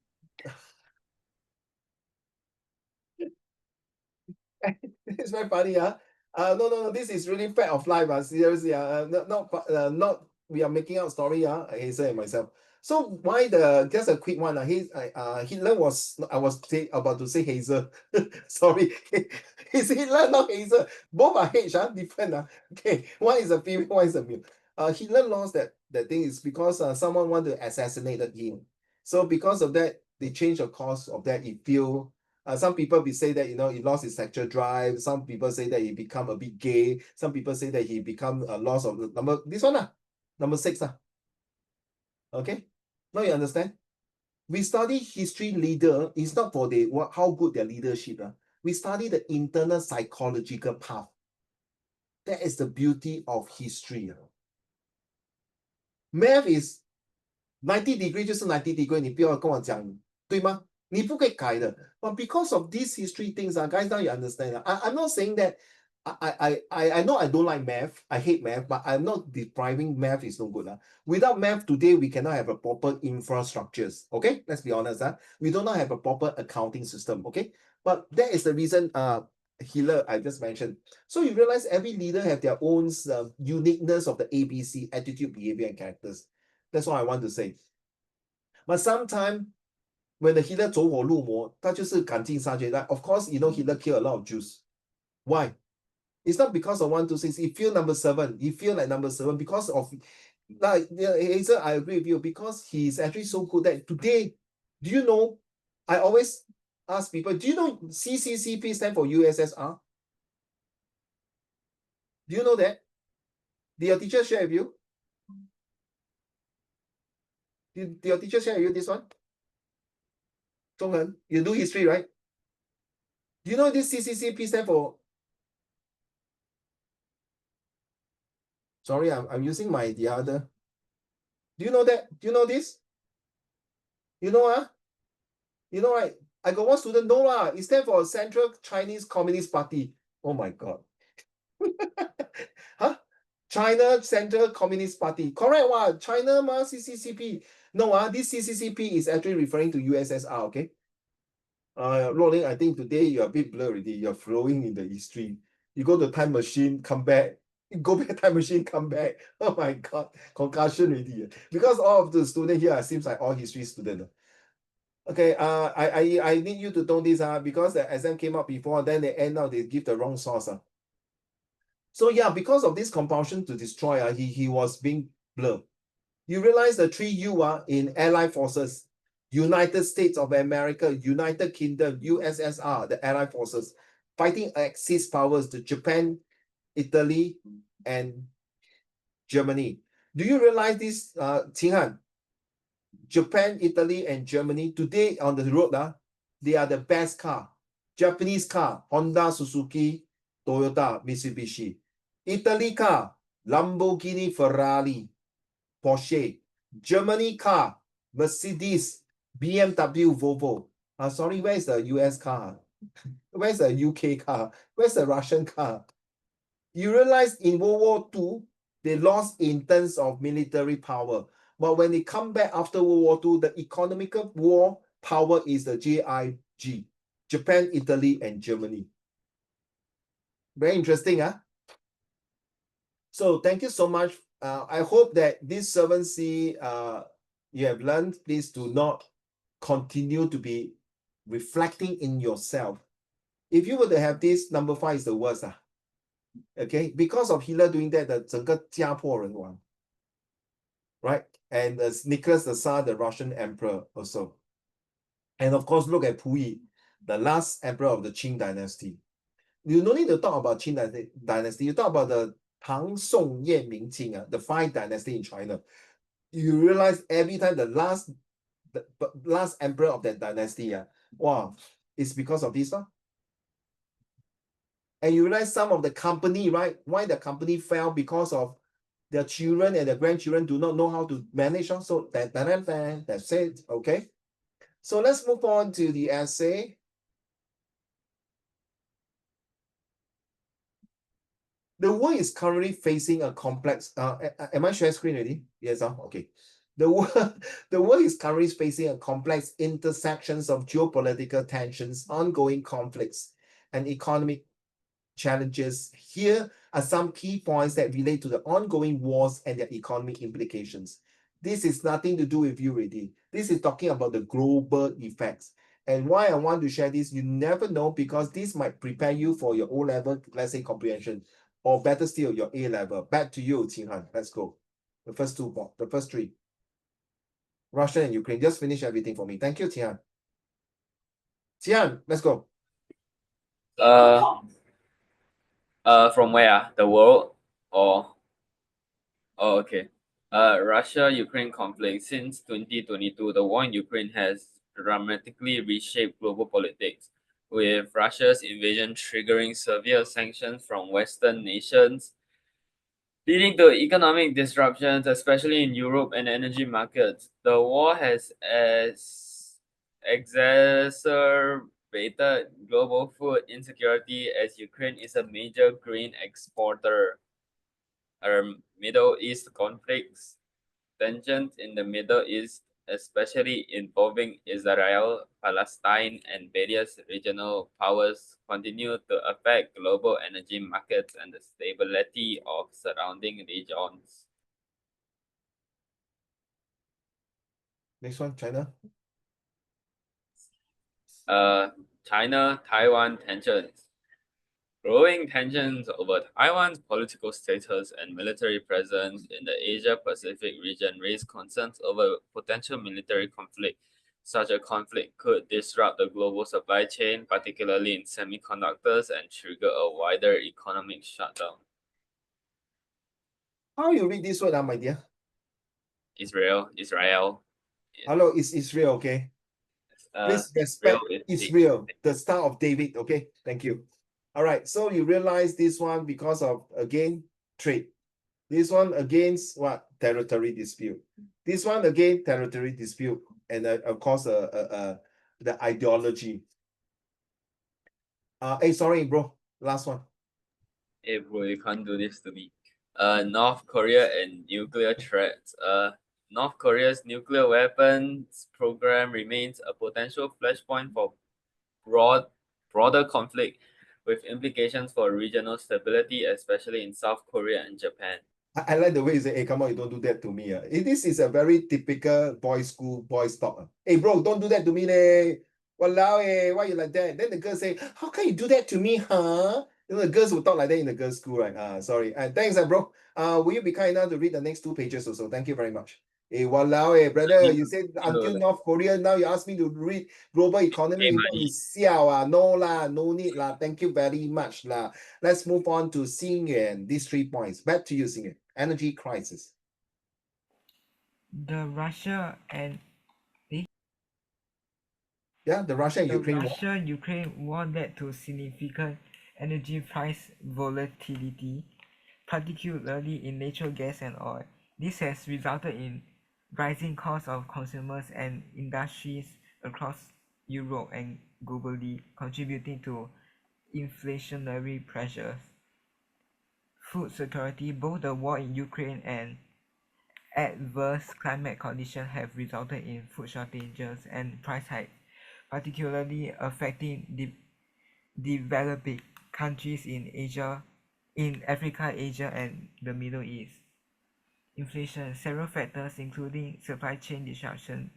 It's very funny, no, this is really fact of life, seriously, not we are making out story, Hazel and myself. So why just a quick one, Hitler was, I was about to say Hazel, sorry, it's Hitler, not Hazel, both are H, different, okay, one is a female, one is a male. Hitler lost that thing is because someone wanted to assassinate him, so because of that, they changed the course of that. It feel some people be say that he lost his sexual drive. Some people say that he become a bit gay. Some people say that he become a loss of the number. This one number 6 Okay, now you understand. We study history leader is not for how good their leadership. We study the internal psychological path. That is the beauty of history. Math is 90 degree 就是90 degree， 你不要跟我讲，对吗？你不可以改的。But because of these history things, guys, now you understand. I'm not saying that I know I don't like math, I hate math, but I'm not depriving math is no good. Without math today, we cannot have a proper infrastructures. Okay, let's be honest. We do not have a proper accounting system. Okay, but that is the reason Hitler I just mentioned. So you realize every leader have their own uniqueness of the ABC, attitude, behavior, and characters. That's what I want to say. But sometimes when the Hitler 走火入魔，他就是赶尽杀绝。Of course, Hitler killed a lot of Jews. Why? It's not because of 1, 2, 6. He feel number 7. He feel like number 7 because of Hazel, I agree with you, because he's actually so good that today, do you know? I always ask people, do you know CCCP stand for USSR? Do you know that? Did your teacher share with you? Did your teacher share with you this one? Zhonghen, you do history, right? Do you know this CCCP stand for? Sorry, I'm using the other. Do you know that? Do you know this? You know, You know, right? I got one student, no, it stands for Central Chinese Communist Party. Oh my God. China Central Communist Party. Correct, what? China, CCCP. No, this CCCP is actually referring to USSR, okay? Rolling, I think today you're a bit blurred already. You're flowing in the history. You go to time machine, come back. You go back time machine, come back. Oh my God, concussion already. Because all of the students here seems like all history students. Okay, I need you to know this because the exam came out before, then they end up they give the wrong source. So yeah, because of this compulsion to destroy, he was being blurred. You realize the 3U in Allied forces, United States of America, United Kingdom, USSR, the Allied forces, fighting Axis powers, the Japan, Italy, and Germany. Do you realize this, Qinghan? Japan, Italy, and Germany today on the road, they are the best car. Japanese car, Honda, Suzuki, Toyota, Mitsubishi. Italy car, Lamborghini, Ferrari, Porsche. Germany car, Mercedes, BMW, Volvo. Sorry, where's the US car? Where's the UK car? Where's the Russian car? You realize in World War II, they lost in terms of military power. But when they come back after World War II, the economical war power is the JIG, Japan, Italy, and Germany. Very interesting, huh? So thank you so much. I hope that this 7C you have learned. Please do not continue to be reflecting in yourself. If you were to have this, number 5 is the worst. Okay, because of Hitler doing that, 整个家破人亡. Right? And Nicholas the Tsar, the Russian emperor also. And of course, look at Puyi, the last emperor of the Qing dynasty. You don't need to talk about Qing dynasty. You talk about the Tang, Song, Ye, Ming, Qing, the 5 dynasty in China. You realize every time the last emperor of that dynasty, wow, it's because of this one. And you realize some of the company, right? Why the company fell? Because of their children and their grandchildren do not know how to manage. So that's it. Okay. So let's move on to the essay. The world is currently facing a complex. Am I sharing screen already? Yes. Okay. The world is currently facing a complex intersections of geopolitical tensions, ongoing conflicts, and economic challenges. Here are some key points that relate to the ongoing wars and their economic implications. This is nothing to do with you already. This is talking about the global effects. And why I want to share this, you never know, because this might prepare you for your O-level, let's say, comprehension, or better still, your A-level. Back to you, Qinghan. Let's go. The first 2 points, the first 3. Russia and Ukraine. Just finish everything for me. Thank you, Qinghan. Qinghan, let's go. From where? The world or? Oh, okay. Russia-Ukraine conflict. Since 2022, the war in Ukraine has dramatically reshaped global politics, with Russia's invasion triggering severe sanctions from Western nations, leading to economic disruptions, especially in Europe and energy markets. The war has exacerbated global food insecurity as Ukraine is a major grain exporter. Middle East conflicts, tensions in the Middle East, especially involving Israel, Palestine, and various regional powers, continue to affect global energy markets and the stability of surrounding regions. Next one, China. China-Taiwan tensions. Growing tensions over Taiwan's political status and military presence in the Asia-Pacific region raise concerns over potential military conflict. Such a conflict could disrupt the global supply chain, particularly in semiconductors, and trigger a wider economic shutdown. How you read this word, my dear? Israel. Hello, it's Israel, okay? Please respect Israel, the Star of David, okay? Thank you. All right, so you realize this one because of, again, trade. This one against what? Territory dispute. This one again, territory dispute. And of course, the ideology. Hey, sorry, bro. Last one. Hey, bro, you can't do this to me. North Korea and nuclear threats. North Korea's nuclear weapons program remains a potential flashpoint for broader conflict, with implications for regional stability, especially in South Korea and Japan. I like the way you say, hey, come on, you don't do that to me. This is a very typical boys' school, boys' talk. Hey, bro, don't do that to me, leh. Walao, why you like that? Then the girl say, how can you do that to me, huh? You know, the girls will talk like that in the girls' school, right? Sorry. And thanks, bro. Will you be kind enough to read the next 2 pages also? Thank you very much. Hey, walao, brother, you said until North Korea, now you ask me to read global economy report. No lah, no need lah. Thank you very much lah. Let's move on to Xing Yuan. These 3 points. Back to you, Xing Yuan. Energy crisis. The Russia and Russia-Ukraine war led to significant energy price volatility, particularly in natural gas and oil. This has resulted in rising costs of consumers and industries across Europe and globally, contributing to inflationary pressures. Food security. Both the war in Ukraine and adverse climate conditions have resulted in food shortages and price hikes, particularly affecting developing countries in Africa, Asia, and the Middle East. Inflation. Several factors, including supply chain disruption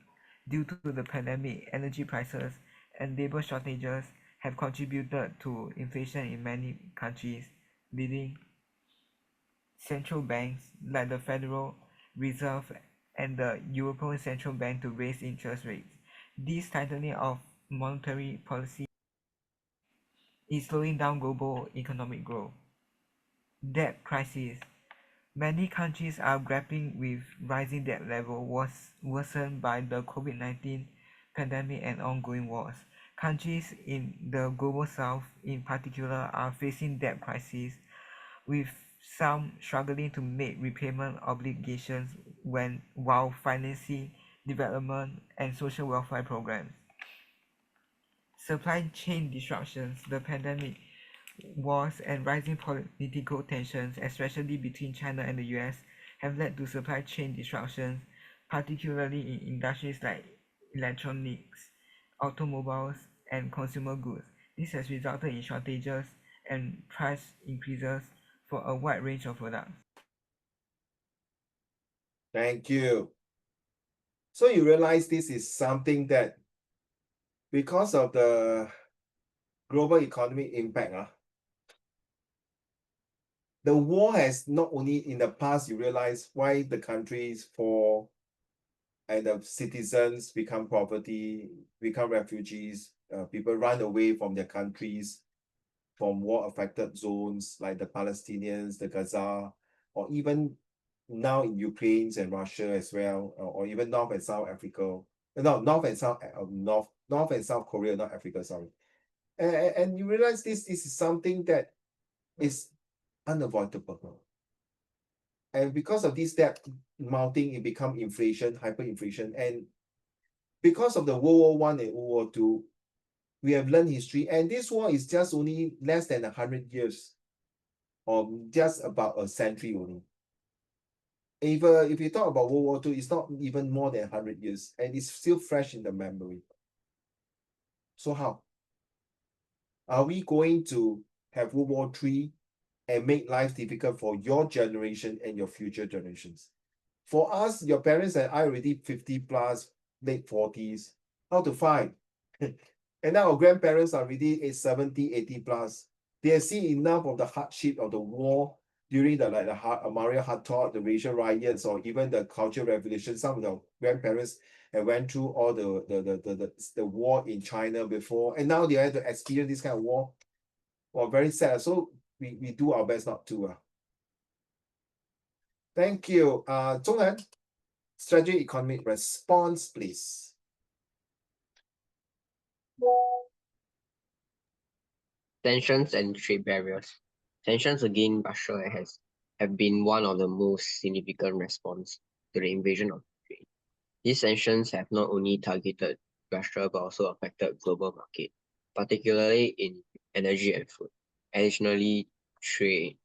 due to the pandemic, energy prices, and labor shortages, have contributed to inflation in many countries, leading central banks like the Federal Reserve and the European Central Bank to raise interest rates. This tightening of monetary policy is slowing down global economic growth. Debt crisis. Many countries are grappling with rising debt levels worsened by the COVID-19 pandemic and ongoing wars. Countries in the global south in particular are facing debt crises, with some struggling to meet repayment obligations while financing development and social welfare programs. Supply chain disruptions. The pandemic, wars, and rising political tensions, especially between China and the US, have led to supply chain disruptions, particularly in industries like electronics, automobiles, and consumer goods. This has resulted in shortages and price increases for a wide range of products. Thank you. So you realize this is something that because of the global economic impact, the war has not only in the past, you realize why the countries fall and the citizens become poverty, become refugees, people run away from their countries, from war-affected zones like the Palestinians, the Gaza, or even now in Ukraine and Russia as well, or even North and South Africa. No, North and South Korea, not Africa, sorry. And you realize this is something that is unavoidable. And because of this debt mounting, it become inflation, hyperinflation. And because of the World War I and World War II, we have learned history. And this war is just only less than 100 years, or just about a century only. If you talk about World War II, it's not even more than 100 years, and it's still fresh in the memory. So how? Are we going to have World War III and make life difficult for your generation and your future generations? For us, your parents and I already 50 plus, late 40s. How to fight? And now our grandparents are already 70, 80 plus. They have seen enough of the hardship of the war during the Maria Hathor, the racial riots, or even the Cultural Revolution. Some of the grandparents have went through all the war in China before, and now they have to experience this kind of war. Well, very sad. So we do our best not to. Thank you. Zhonghan, strategy economic response, please. Tensions and trade barriers. Tensions against Russia have been one of the most significant response to the invasion of Ukraine. These sanctions have not only targeted Russia but also affected global market, particularly in energy and food. Additionally, trade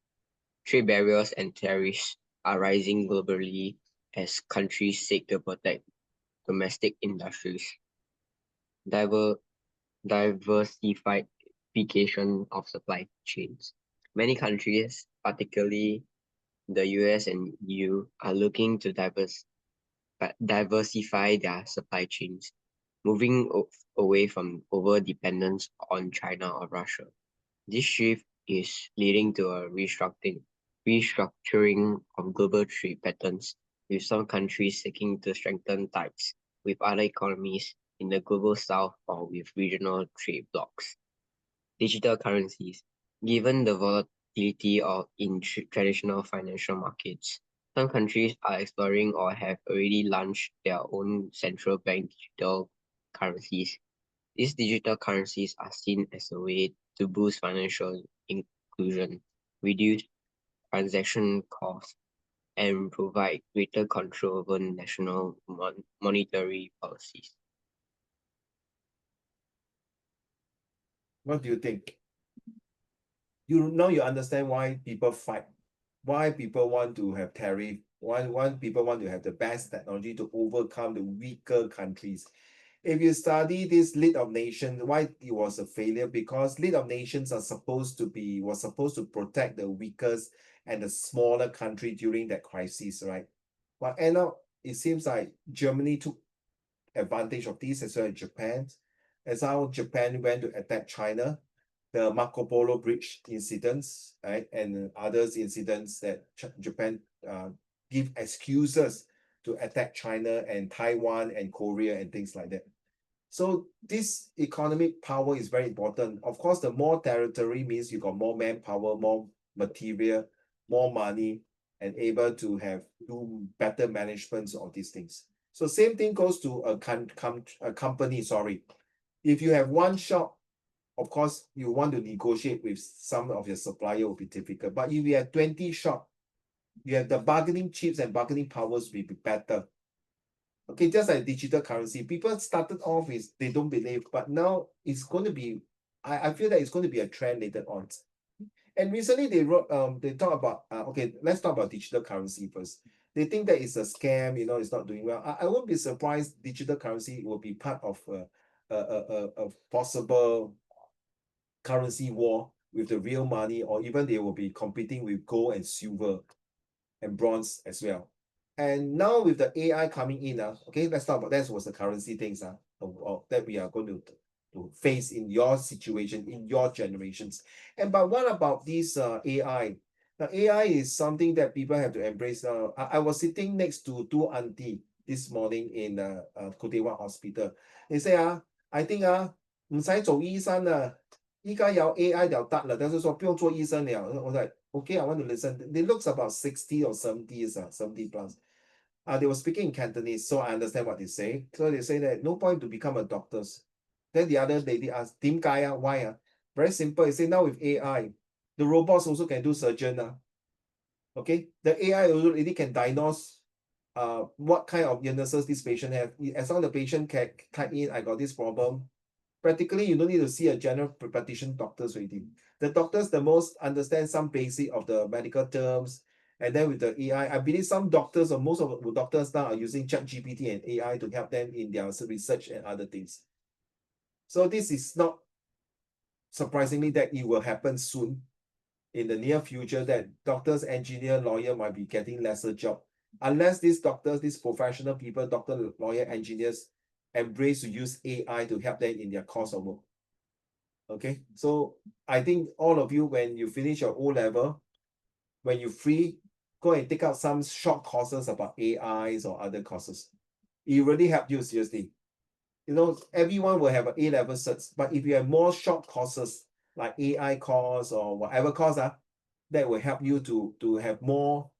barriers and tariffs are rising globally as countries seek to protect domestic industries. Diversification of supply chains. Many countries, particularly the US and EU, are looking to diversify their supply chains, moving away from over-dependence on China or Russia. This shift is leading to a restructuring of global trade patterns, with some countries seeking to strengthen ties with other economies in the global south or with regional trade blocs. Digital currencies. Given the volatility in traditional financial markets, some countries are exploring or have already launched their own central bank digital currencies. These digital currencies are seen as a way to boost financial inclusion, reduce transaction costs, and provide greater control over national monetary policies. What do you think? You understand why people fight why people want to have tariff, why people want to have the best technology to overcome the weaker countries. If you study this League of Nations, why it was a failure? Because League of Nations was supposed to protect the weakest and the smaller country during that crisis, right? But end up, it seems like Germany took advantage of this, as well as Japan. As how Japan went to attack China, the Marco Polo Bridge incidents, right, and others incidents that Japan give excuses to attack China and Taiwan and Korea and things like that. So this economic power is very important. Of course, the more territory means you got more manpower, more material, more money, and able to do better management of these things. So same thing goes to a company, sorry. If you have one shop, of course, you want to negotiate with some of your supplier will be difficult. But if you have 20 shop, you have the bargaining chips and bargaining powers will be better. Okay, just like digital currency, people started off with they don't believe, but now it's going to be, I feel that it's going to be a trend later on. And recently they talk about, okay, let's talk about digital currency first. They think that it's a scam, it's not doing well. I won't be surprised digital currency will be part of a possible currency war with the real money, or even they will be competing with gold and silver and bronze as well. And now with the AI coming in, okay, let's talk about that was the currency things that we are going to face in your situation, in your generations. But what about this AI? Now, AI is something that people have to embrace now. I was sitting next to two auntie this morning in Kotewa Hospital. They say, I think 唔使做醫生啦，依家有 AI 就得啦，就是說不用做醫生了。我 like, okay, I want to listen. They looks about 60 or 70, 70 plus. They were speaking in Cantonese, so I understand what they say. So they say that no point to become a doctor. Then the other lady asked, 點解 why? Very simple. They say now with AI, the robots also can do surgeon. Okay, the AI already can diagnose what kind of illnesses this patient have. As long as the patient can type in, I got this problem, practically you don't need to see a general practitioner doctors already. The doctors the most understand some basic of the medical terms, and then with the AI, I believe some doctors or most of the doctors now are using ChatGPT and AI to help them in their research and other things. So this is not surprisingly that it will happen soon in the near future, that doctors, engineer, lawyer might be getting lesser job unless these doctors, these professional people, doctor, lawyer, engineers embrace to use AI to help them in their course of work. Okay, so I think all of you, when you finish your O-level, when you're free, go and take out some short courses about AIs or other courses. It really help you seriously. Everyone will have an A-level certs, but if you have more short courses like AI course or whatever course, that will help you to have more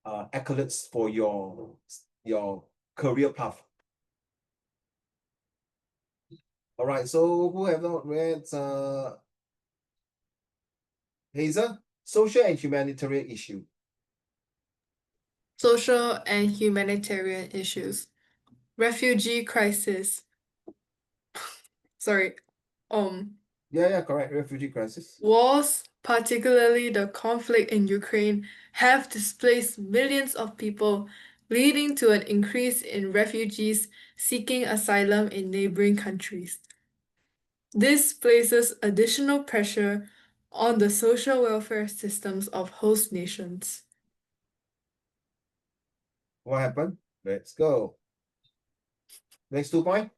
accolades for your career path. All right, so who have not read Hazel? Social and humanitarian issue. Social and humanitarian issues. Refugee crisis. Sorry. Yeah, correct. Refugee crisis. Wars, particularly the conflict in Ukraine, have displaced millions of people, leading to an increase in refugees seeking asylum in neighboring countries. This places additional pressure on the social welfare systems of host nations. What happened? Let's go. Next 2 point.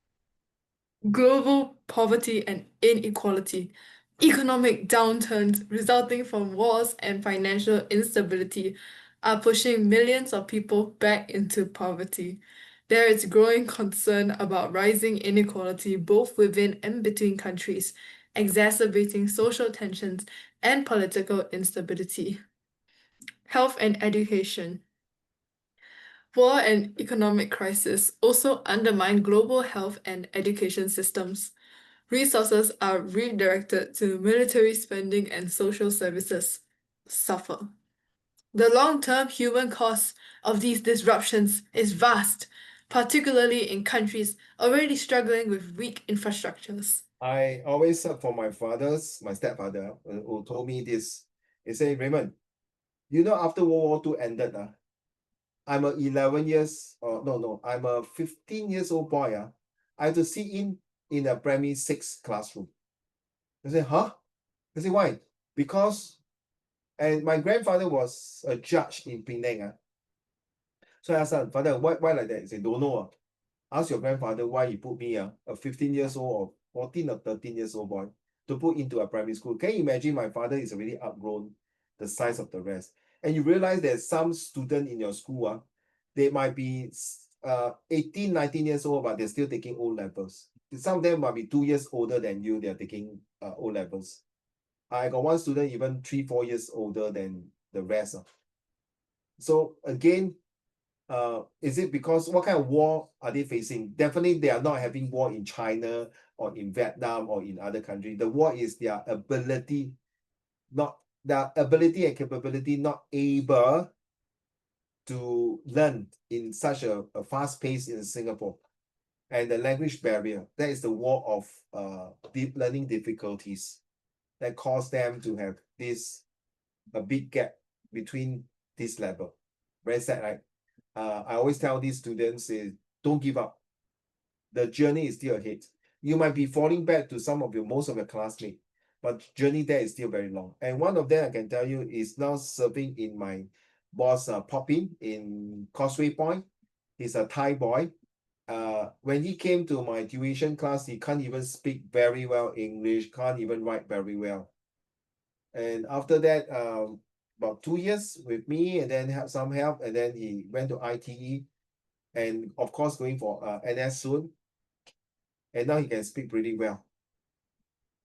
Global poverty and inequality. Economic downturns resulting from wars and financial instability are pushing millions of people back into poverty. There is growing concern about rising inequality both within and between countries, exacerbating social tensions and political instability. Health and education. War and economic crisis also undermine global health and education systems. Resources are redirected to military spending and social services suffer. The long-term human cost of these disruptions is vast, particularly in countries already struggling with weak infrastructures. I always heard from my stepfather, who told me this. He said, Raymond, You know, after World War II ended, I'm a 11 years, I'm a 15 years old boy. I have to sit in a primary 6 classroom. I say, huh? I say, why? Because, and my grandfather was a judge in Penang. So I asked him, Father, why like that? He said, don't know. Ask your grandfather why he put me, a 15 years old or 14 or 13 years old boy, to put into a primary school. Can you imagine my father is already outgrown the size of the rest? And you realize that some student in your school, they might be 18, 19 years old, but they're still taking O levels. Some of them might be 2 years older than you, they're taking O levels. I got one student even 3, 4 years older than the rest. So again, is it because what kind of war are they facing? Definitely, they are not having war in China or in Vietnam or in other countries. The war is their ability, not their ability and capability, not able to learn in such a fast pace in Singapore. And the language barrier, that is the war of deep learning difficulties that cause them to have this a big gap between this level. Very sad, right? I always tell these students is don't give up. The journey is still ahead. You might be falling back to most of your classmates, but journey there is still very long. And one of them I can tell you is now serving in my boss Poppin in Causeway Point. He's a Thai boy. When he came to my tuition class, he can't even speak very well English, can't even write very well. And after that, about 2 years with me, and then have some help, and then he went to ITE, and of course going for NS soon. And now he can speak pretty well.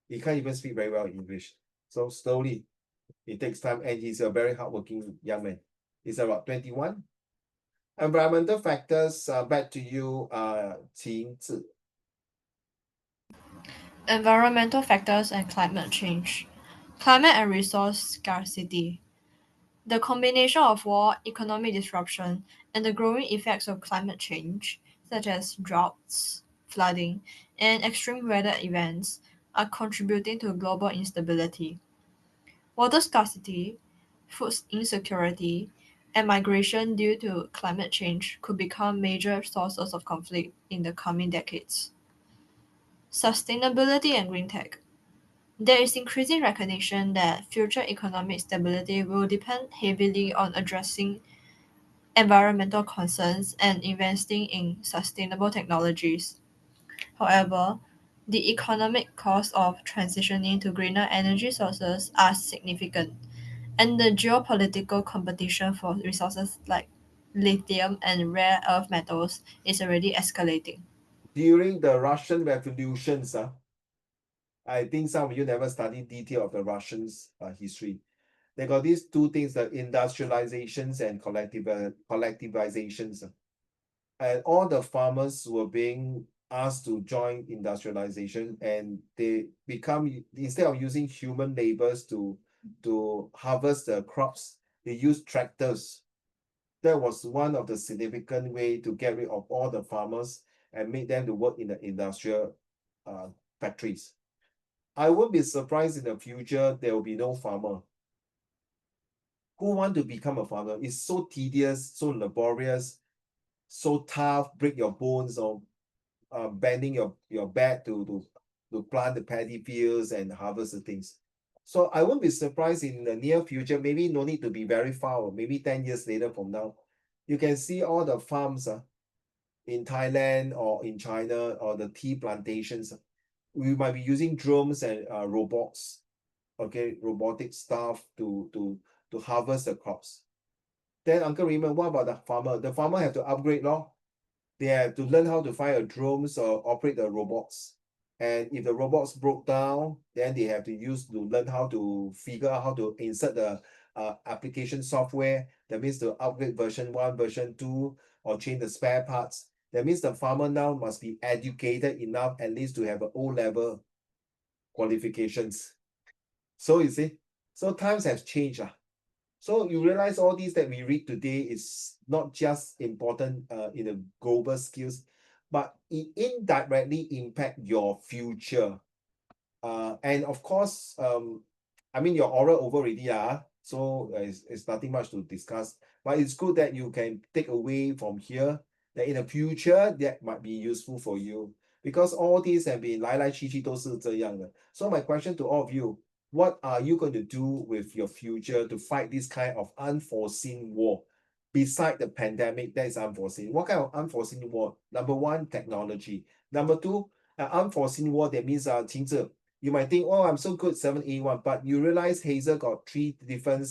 He can't even speak very well English. So slowly, it takes time, and he's a very hardworking young man. He's about 21. Environmental factors, back to you, Qing Zi. Environmental factors and climate change. Climate and resource scarcity. The combination of war, economic disruption, and the growing effects of climate change, such as droughts, flooding, and extreme weather events, are contributing to global instability. Water scarcity, food insecurity, and migration due to climate change could become major sources of conflict in the coming decades. Sustainability and green tech. There is increasing recognition that future economic stability will depend heavily on addressing environmental concerns and investing in sustainable technologies. However, the economic costs of transitioning to greener energy sources are significant, and the geopolitical competition for resources like lithium and rare earth metals is already escalating. During the Russian revolutions, I think some of you never studied detail of the Russians' history. They got these two things, the industrializations and collectivizations. And all the farmers were being asked to join industrialization, and they become, instead of using human labors to harvest the crops, they use tractors. That was one of the significant way to get rid of all the farmers and make them to work in the industrial factories. I won't be surprised in the future there will be no farmer. Who want to become a farmer? It's so tedious, so laborious, so tough, break your bones, or bending your back to plant the paddy fields and harvest the things. So I won't be surprised in the near future, maybe no need to be very far, or maybe 10 years later from now, you can see all the farms in Thailand or in China, or the tea plantations. We might be using drones and robots, okay, robotic stuff to harvest the crops. Then Uncle Raymond, what about the farmer? The farmer have to upgrade law. They have to learn how to fly a drones or operate the robots. And if the robots broke down, then they have to learn how to figure out how to insert the application software. That means to upgrade version 1, version 2, or change the spare parts. That means the farmer now must be educated enough at least to have an O-level qualifications. So you see, so times have changed. So you realize all these that we read today is not just important in the global skills, but it indirectly impact your future. And of course, I mean your oral over already. So it's nothing much to discuss. But it's good that you can take away from here that in the future that might be useful for you. Because all these have been 来来去去都是这样的. So my question to all of you, what are you going to do with your future to fight this kind of unforeseen war? Beside the pandemic, that is unforeseen. What kind of unforeseen war? Number one, technology. Number two, unforeseen war, that means 停止. You might think, oh, I'm so good 7A1, but you realize Hazel got 3 different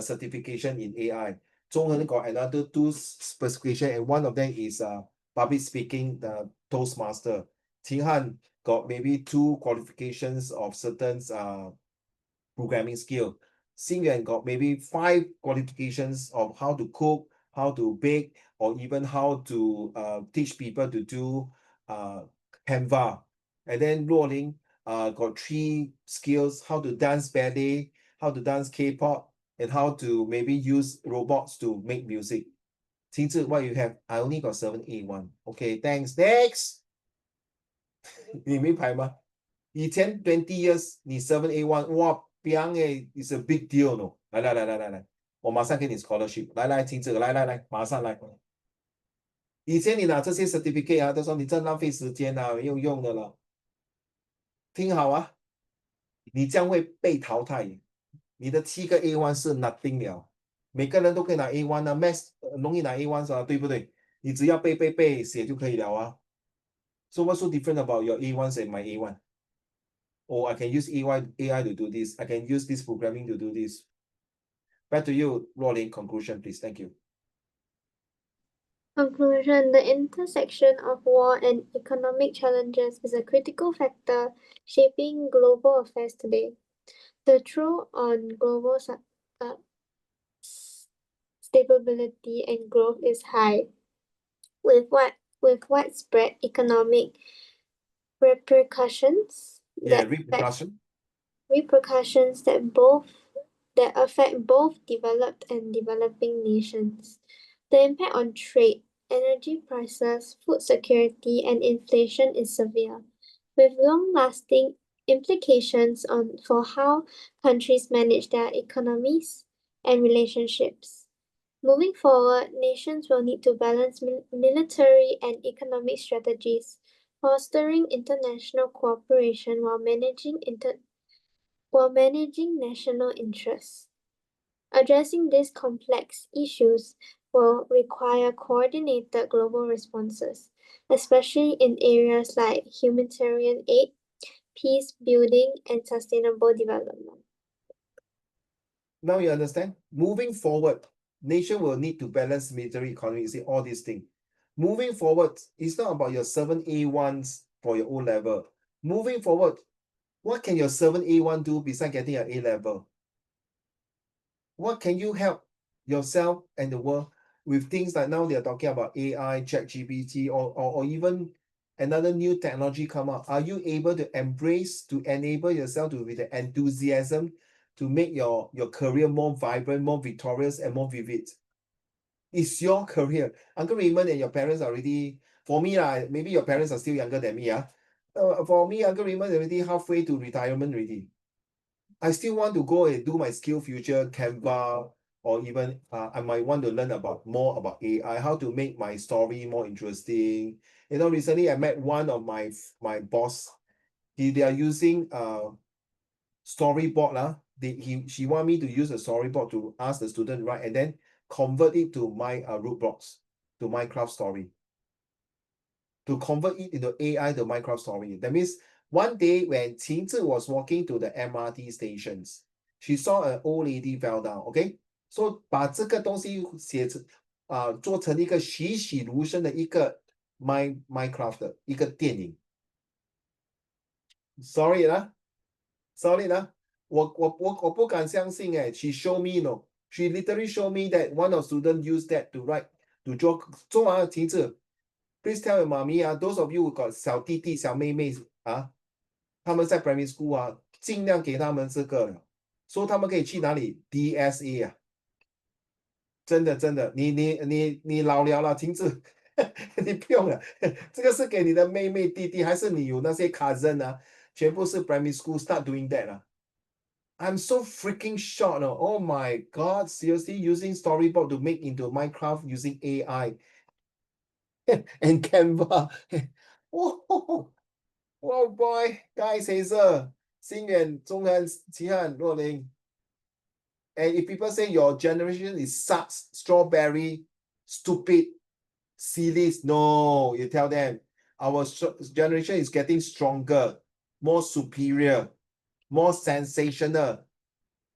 certification in AI. Zhonghen got another 2 specification, and one of them is public speaking, the Toastmaster. Qinghan got maybe 2 qualifications of certain programming skill. Xingyuan got maybe 5 qualifications of how to cook, how to bake, or even how to teach people to do Canva. And then Luoling got 3 skills: how to dance ballet, how to dance K-pop, and how to maybe use robots to make music. Qingzi, what you have? I only got 7A1. Okay, thanks. Next. 你明白吗？以前 20 years 你 7A1 哇 biang is a big deal no. 来，我马上给你 scholarship。来，听这个，来，马上来。以前你拿这些 certificate 都说你真浪费时间没有用的了。听好啊，你将会被淘汰。你的7个 A1 是 nothing 了。每个人都可以拿 A1 Math 容易拿 A1 对不对？你只要背写就可以了So what's so different about your A1s and my A1? Oh, I can use AI to do this. I can use this programming to do this. Back to you, Rolling. Conclusion, please. Thank you. Conclusion: the intersection of war and economic challenges is a critical factor shaping global affairs today. The throw on global stability and growth is high, with widespread economic repercussions that affect both developed and developing nations. The impact on trade, energy prices, food security, and inflation is severe, with long-lasting implications for how countries manage their economies and relationships. Moving forward, nations will need to balance military and economic strategies, fostering international cooperation while managing national interests. Addressing these complex issues will require coordinated global responses, especially in areas like humanitarian aid, peace building, and sustainable development. Now you understand? Moving forward, nation will need to balance military economy, you see all these things. Moving forward, it's not about your 7A1s for your O level. Moving forward, what can your 7A1 do besides getting an A level? What can you help yourself and the world with things like now they're talking about AI, ChatGPT, or even another new technology come out? Are you able to embrace, to enable yourself to with the enthusiasm to make your career more vibrant, more victorious, and more vivid? It's your career. Uncle Raymond and your parents are already, for me, maybe your parents are still younger than me. For me, Uncle Raymond is already halfway to retirement already. I still want to go and do my skill future Canva, or even I might want to learn more about AI, how to make my story more interesting. Recently I met one of my boss. They are using storyboard. She want me to use a storyboard to ask the student write and then convert it to my rootblocks, to Minecraft story. To convert it into AI to Minecraft story. That means one day when Qingzi was walking to the MRT stations, she saw an old lady fell down. Okay, so 把这个东西做成一个栩栩如生的一个 Minecraft 的一个电影。Sorry 我不敢相信she show me she literally show me that one of student used that to write to draw Qingzi。Please tell your mommy those of you who got 小弟弟小妹妹他们在 primary school 尽量给他们这个，说他们可以去哪里 DSA 真的，你老了停止，你不用了，这个是给你的妹妹弟弟，还是你有那些 cousin 全部是 primary school start doing that I'm so freaking shocked. No? Oh my God, seriously, using storyboard to make into Minecraft using AI and Canva. Oh, oh boy, guys, Hazel, Xinyan, Zhonghan, Qihan, Ruoling. And if people say your generation is sucks, strawberry, stupid, silly, no, you tell them our generation is getting stronger, more superior, more sensational,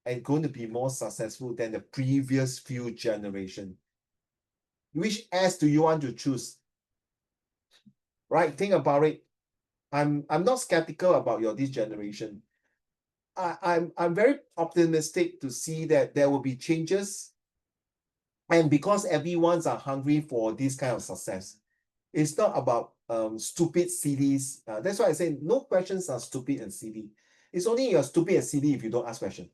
and going to be more successful than the previous few generation. Which S do you want to choose? Right? Think about it. I'm not skeptical about this generation. I'm very optimistic to see that there will be changes. And because everyone's are hungry for this kind of success, it's not about stupid sillies. That's why I say no questions are stupid and silly. It's only you're stupid and silly if you don't ask questions.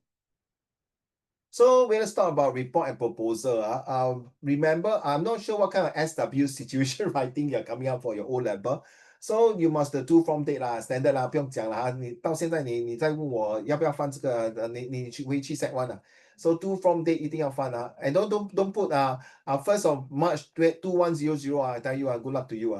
So we're going to talk about report and proposal. Remember, I'm not sure what kind of SW situation writing you're coming up for your O level. So you must do from date 啦 ，standard 啦，不用讲了哈。你到现在你再问我要不要翻这个，你回去 set one 啊。So do from date 一定要翻啊。And don't put first of March 2100 I tell you good luck to you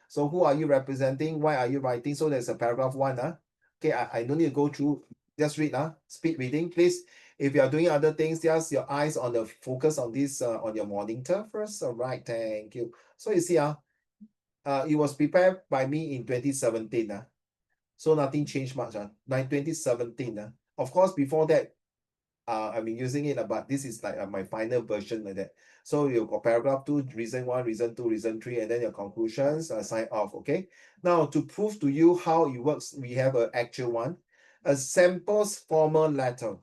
So who are you representing? Why are you writing? So there's a paragraph 1 Okay, I don't need to go through. Just read speed reading, please. If you are doing other things, just your eyes on the focus on this on your monitor first. All right, thank you. So you see, it was prepared by me in 2017. So nothing changed much. Like 2017. Of course, before that, I've been using it, but this is like my final version like that. So you got paragraph 2, reason 1, reason 2, reason 3, and then your conclusions, sign off. Okay. Now to prove to you how it works, we have an actual one, a samples formal letter.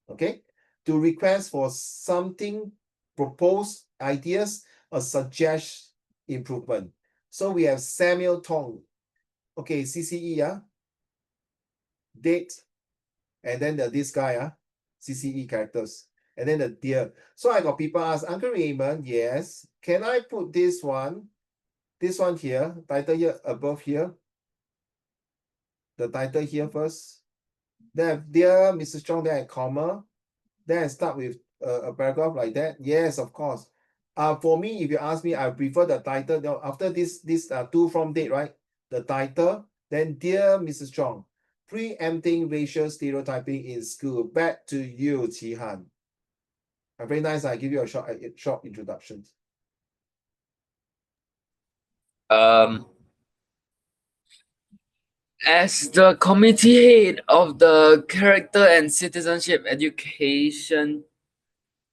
Okay, to request for something, propose ideas, or suggest improvement. So we have Samuel Tong. Okay, CCE, date, and then this guy, CCE characters, and then the dear. So I got people ask, Uncle Raymond, yes, can I put this one here, title here above here, the title here first, then dear Mr. Strong, then I comma, then I start with a paragraph like that. Yes, of course. For me, if you ask me, I prefer the title. Now, after this to from date, right? The title, then dear Mrs. Strong, preempting racial stereotyping in school. Back to you, Qi Han. Very nice. I give you a short introduction. As the committee head of the Character and Citizenship Education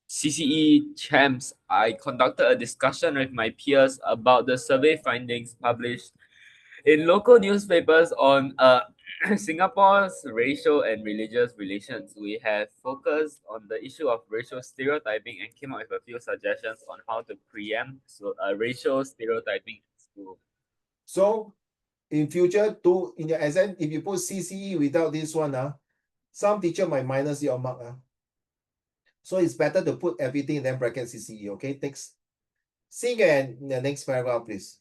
CCE champs, I conducted a discussion with my peers about the survey findings published in local newspapers on Singapore's racial and religious relations. We have focused on the issue of racial stereotyping and came up with a few suggestions on how to preempt racial stereotyping in school. So in future, in your exam, if you put CCE without this one, some teacher might minus your mark. So it's better to put everything in then bracket CCE. Okay, thanks. See you in the next paragraph, please.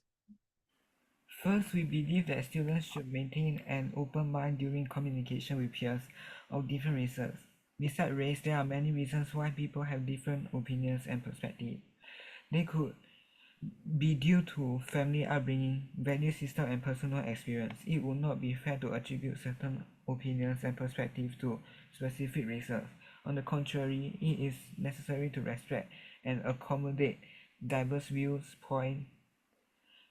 First, we believe that students should maintain an open mind during communication with peers of different races. Besides race, there are many reasons why people have different opinions and perspectives. They could be due to family upbringing, value system, and personal experience. It would not be fair to attribute certain opinions and perspectives to specific races. On the contrary, it is necessary to respect and accommodate diverse views, points,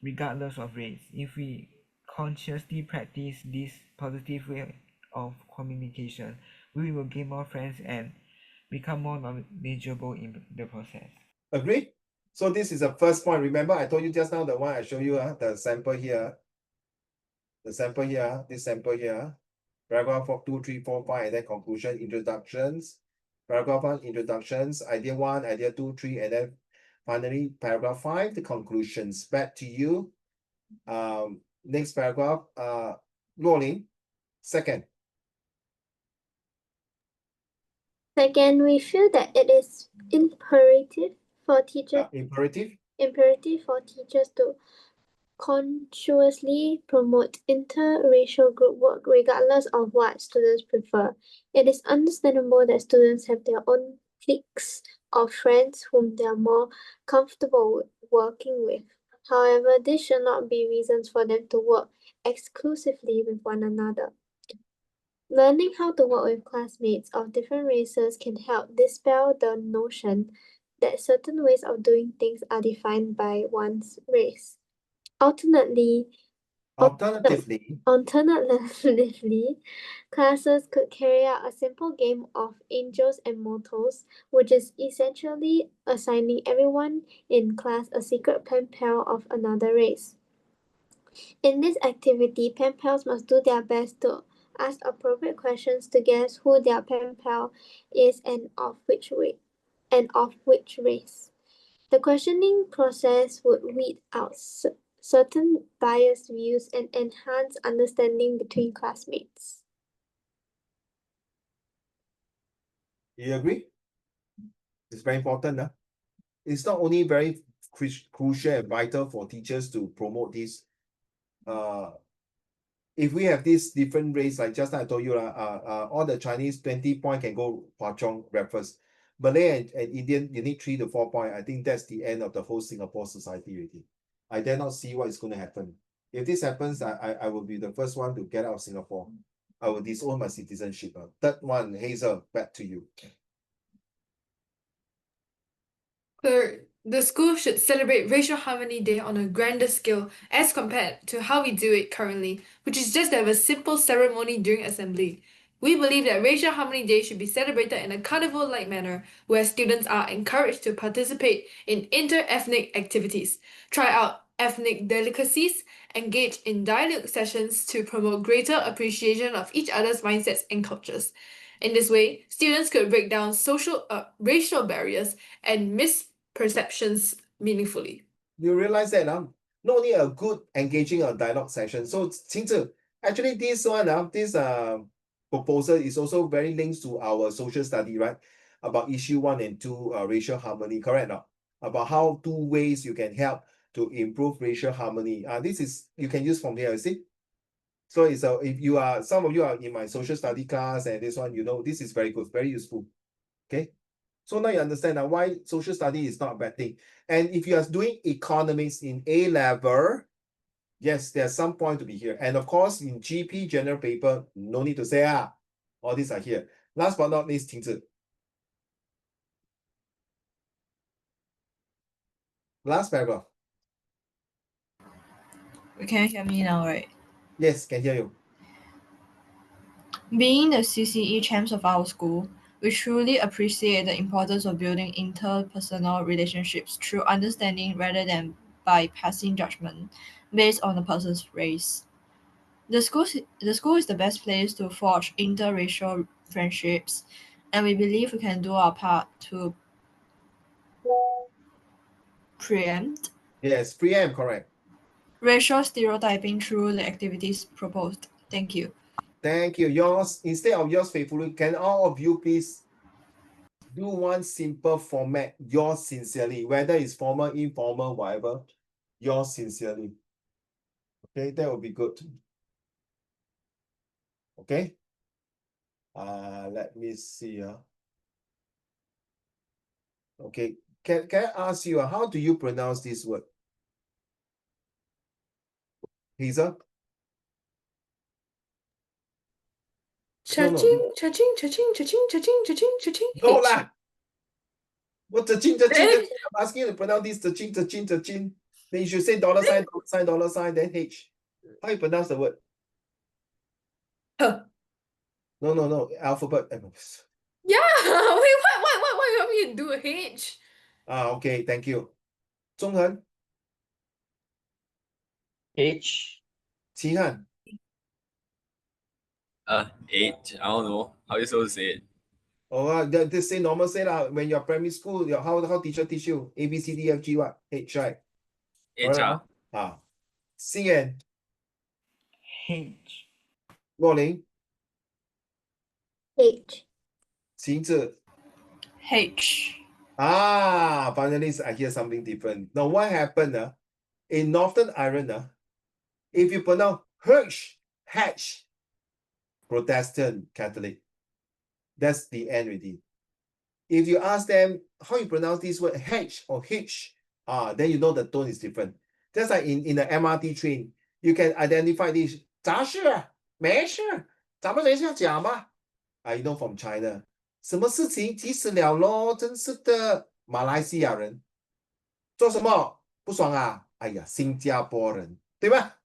regardless of race. If we consciously practice this positive way of communication, we will gain more friends and become more knowledgeable in the process. Agree? So this is the first point. Remember, I told you just now the one I show you, the sample here. The sample here, this sample here. Paragraph 2, 3, 4, 5, and then conclusion, introductions. Paragraph 1, introductions, idea 1, idea 2, 3, and then finally paragraph 5, the conclusions. Back to you. Next paragraph, Luoling, second. Second, we feel that it is imperative for teachers Imperative. imperative for teachers to consciously promote interracial group work regardless of what students prefer. It is understandable that students have their own cliques of friends whom they are more comfortable working with. However, this should not be reasons for them to work exclusively with one another. Learning how to work with classmates of different races can help dispel the notion that certain ways of doing things are defined by one's race. Alternatively, classes could carry out a simple game of angels and mortals, which is essentially assigning everyone in class a secret pen pal of another race. In this activity, pen pals must do their best to ask appropriate questions to guess who their pen pal is and of which race. The questioning process would weed out certain biased views and enhance understanding between classmates. You agree? It's very important. It's not only very crucial and vital for teachers to promote this. If we have this different race, like just like I told you, all the Chinese 20 point can go Hwa Chong breakfast. Malay and Indian, you need 3 to 4 point. I think that's the end of the whole Singapore society already. I dare not see what is going to happen. If this happens, I will be the first one to get out of Singapore. I will disown my citizenship. Third one, Hazel, back to you. Third, the school should celebrate Racial Harmony Day on a grander scale as compared to how we do it currently, which is just to have a simple ceremony during assembly. We believe that Racial Harmony Day should be celebrated in a carnival-like manner, where students are encouraged to participate in inter-ethnic activities, try out ethnic delicacies, engage in dialogue sessions to promote greater appreciation of each other's mindsets and cultures. In this way, students could break down racial barriers and misperceptions meaningfully. You realize that not only a good engaging dialogue session. So Qingzi, actually this one, this proposal is also very linked to our social study, right? About issue 1 and 2, racial harmony, correct? Now about how 2 ways you can help to improve racial harmony. This is you can use from here, you see. So it's if you are some of you are in my social study class and this one, you know, this is very good, very useful. Okay. So now you understand why social study is not a bad thing. And if you are doing economics in A level, yes, there's some point to be here. And of course, in GP general paper, no need to say all these are here. Last but not least, Qingzi. Last paragraph. Can you hear me now, right? Yes, can hear you. Being the CCE champs of our school, we truly appreciate the importance of building interpersonal relationships through understanding rather than by passing judgment based on a person's race. The school is the best place to forge interracial friendships, and we believe we can do our part to preempt Yes, preempt, correct. racial stereotyping through the activities proposed. Thank you. Thank you. Yours, instead of yours faithfully, can all of you please do one simple format, yours sincerely, whether it's formal, informal, whatever, yours sincerely. Okay, that would be good. Okay. Let me see. Okay, can I ask you, how do you pronounce this word? Hazel? Cha-ching, cha-ching, cha-ching, cha-ching, cha-ching, cha-ching, cha-ching. No H. lah. What cha-ching, cha-ching? I'm asking you to pronounce this cha-ching, cha-ching, cha-ching. Then you should say dollar sign, dollar sign, dollar sign, then H. How you pronounce the word? Huh. No, alphabet. Yeah, wait, what you want me to do? H? Okay, thank you. Zhonghen, H. Qihan. H. I don't know. How you supposed to say it? Oh, they say normal say lah. When you're primary school, how teacher teach you? A, B, C, D, F, G, what? H, right? H. Xin H. Luoling, H. Qingzi. H. Finally I hear something different. Now what happened? In Northern Ireland, if you pronounce H, Protestant, Catholic, that's the end already. If you ask them how you pronounce this word H or H, then you know the tone is different. Just like in the MRT train, you can identify this. 杂事啊，没事，咱们等一下讲吧。I know from China，什么事情急死了咯，真是的。马来西亚人做什么不爽啊？哎呀，新加坡人，对吧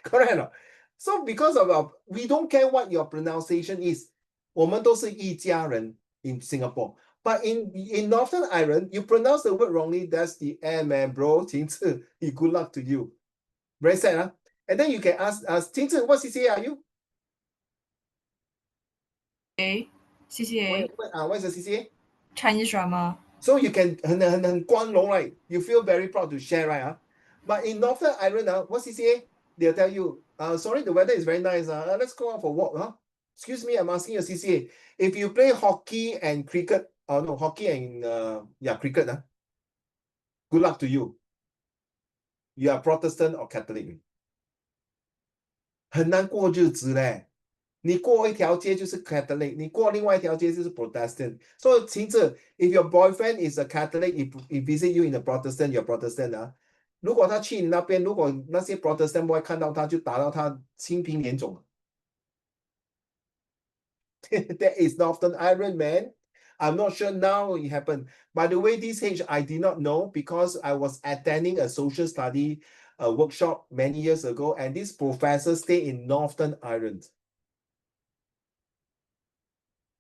？Correct. So because of we don't care what your pronunciation is，我们都是一家人 in Singapore. But in Northern Ireland, you pronounce the word wrongly, that's the end, man, bro. 晴次, good luck to you. Very sad, huh? And then you can ask, 晴次, what CCA are you? CCA, What is the CCA? Chinese drama. So you can 很光荣, right? You feel very proud to share, right? Huh? But in Northern Ireland, what CCA? They'll tell you, sorry, the weather is very nice. Let's go out for a walk. Huh? Excuse me, I'm asking your CCA. If you play hockey and cricket, no, hockey and cricket, good luck to you. You are Protestant or Catholic. 很难过日子嘞。你过一条街就是 Catholic，你过另外一条街就是 Protestant。所以其实 if your boyfriend is a Catholic, if visit you in a Protestant, you're Protestant 啊。如果他去你那边，如果那些 Protestant boy 看到他，就打到他清平联种。That is Northern Ireland, man. I'm not sure now it happened. By the way, this age I did not know because I was attending a social study workshop many years ago, and this professor stayed in Northern Ireland.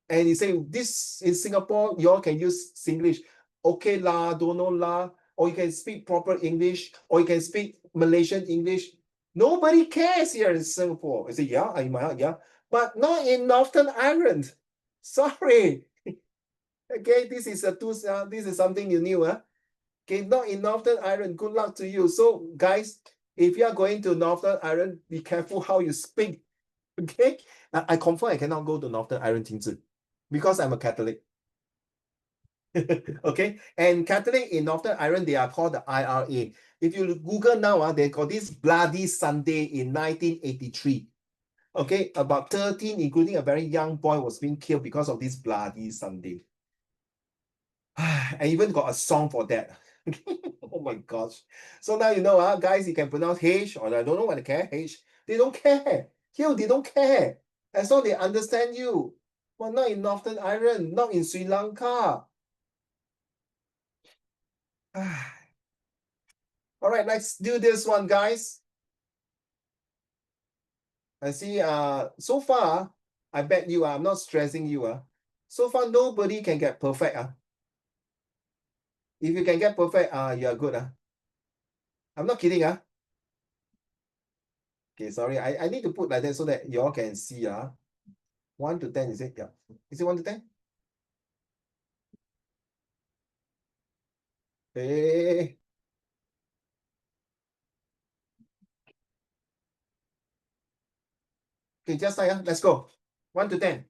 And he say, this in Singapore, you all can use Singlish. Okay lah, don't know lah. Or you can speak proper English, or you can speak Malaysian English. Nobody cares here in Singapore. I say, yeah, yeah. But not in Northern Ireland. Sorry. Okay, this is something you knew, huh? Okay, not in Northern Ireland. Good luck to you. So, guys, if you are going to Northern Ireland, be careful how you speak. Okay, I confirm I cannot go to Northern Ireland, because I'm a Catholic. Okay, and Catholic in Northern Ireland, they are called the IRA. If you Google now, they got this Bloody Sunday in 1983. Okay, about 13, including a very young boy, was being killed because of this Bloody Sunday. I even got a song for that. Oh my gosh. So now you know, guys, you can pronounce H, or I don't know what they care, H. They don't care. Here, they don't care. As long as they understand you. Well, not in Northern Ireland, not in Sri Lanka. All right, let's do this one, guys. I see, so far, I bet you, I'm not stressing you. So far, nobody can get perfect. If you can get perfect, you are good. I'm not kidding. Okay, sorry, I need to put like that so that you all can see. 1 to 10, is it? Yeah. Is it 1 to 10? Hey. Okay, just like, let's go. 1 to 10.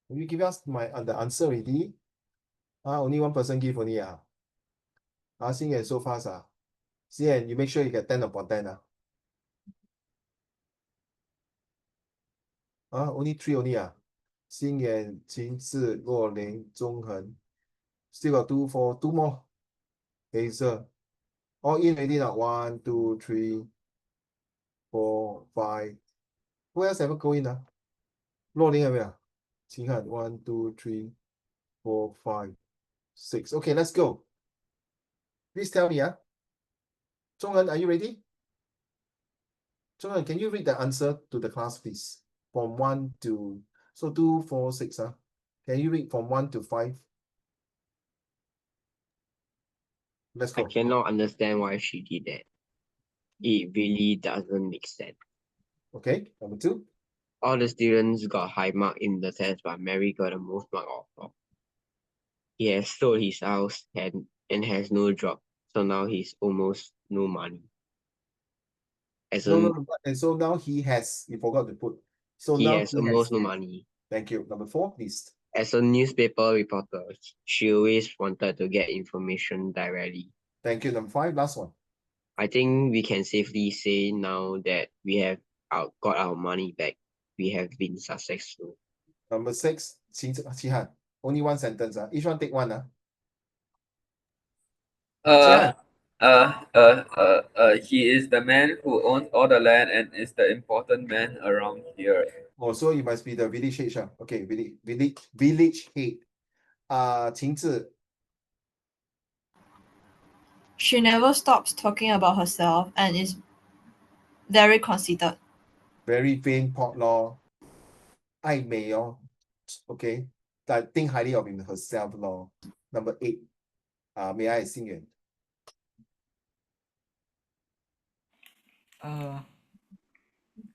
You give us the answer already? Only one person give only Xing Yan so fast Xing Yan, you make sure you get 10 upon 10 only 3 only Xing Yan, Qin Zi, Luo Ling, Zhong Hen. Still got 2, 4, 2 more. Hazel. All in already now. 1, 2, 3, 4, 5. Who else ever go in Luo Ling have it Qin Han. 1, 2, 3, 4, 5, 6. Okay, let's go. Please tell me Zhong Hen, are you ready? Zhong Hen, can you read the answer to the class, please? From 1 to 2, 4, 6 Can you read from 1 to 5? Let's I go. cannot understand why she did that. It really doesn't make sense. Okay, number 2. All the students got high mark in the test, but Mary got the most mark of all. He has sold his house and has no job, so now he's almost no money. As a, No. And so now he forgot to put. So he now has almost no money. Thank you. Number 4, please. As a newspaper reporter, she always wanted to get information directly. Thank you. Number 5, last one. I think we can safely say now that we have got our money back. We have been successful. Number 6, Qi Han. Only one sentence. Each one take one. He is the man who owns all the land and is the important man around here. Oh, so you must be the village head. Okay, village head. Qin Zi. She never stops talking about herself and is very conceited. Very vain pot law. 爱美Okay. That think highly of herself law. Number 8. May I Xing Yan?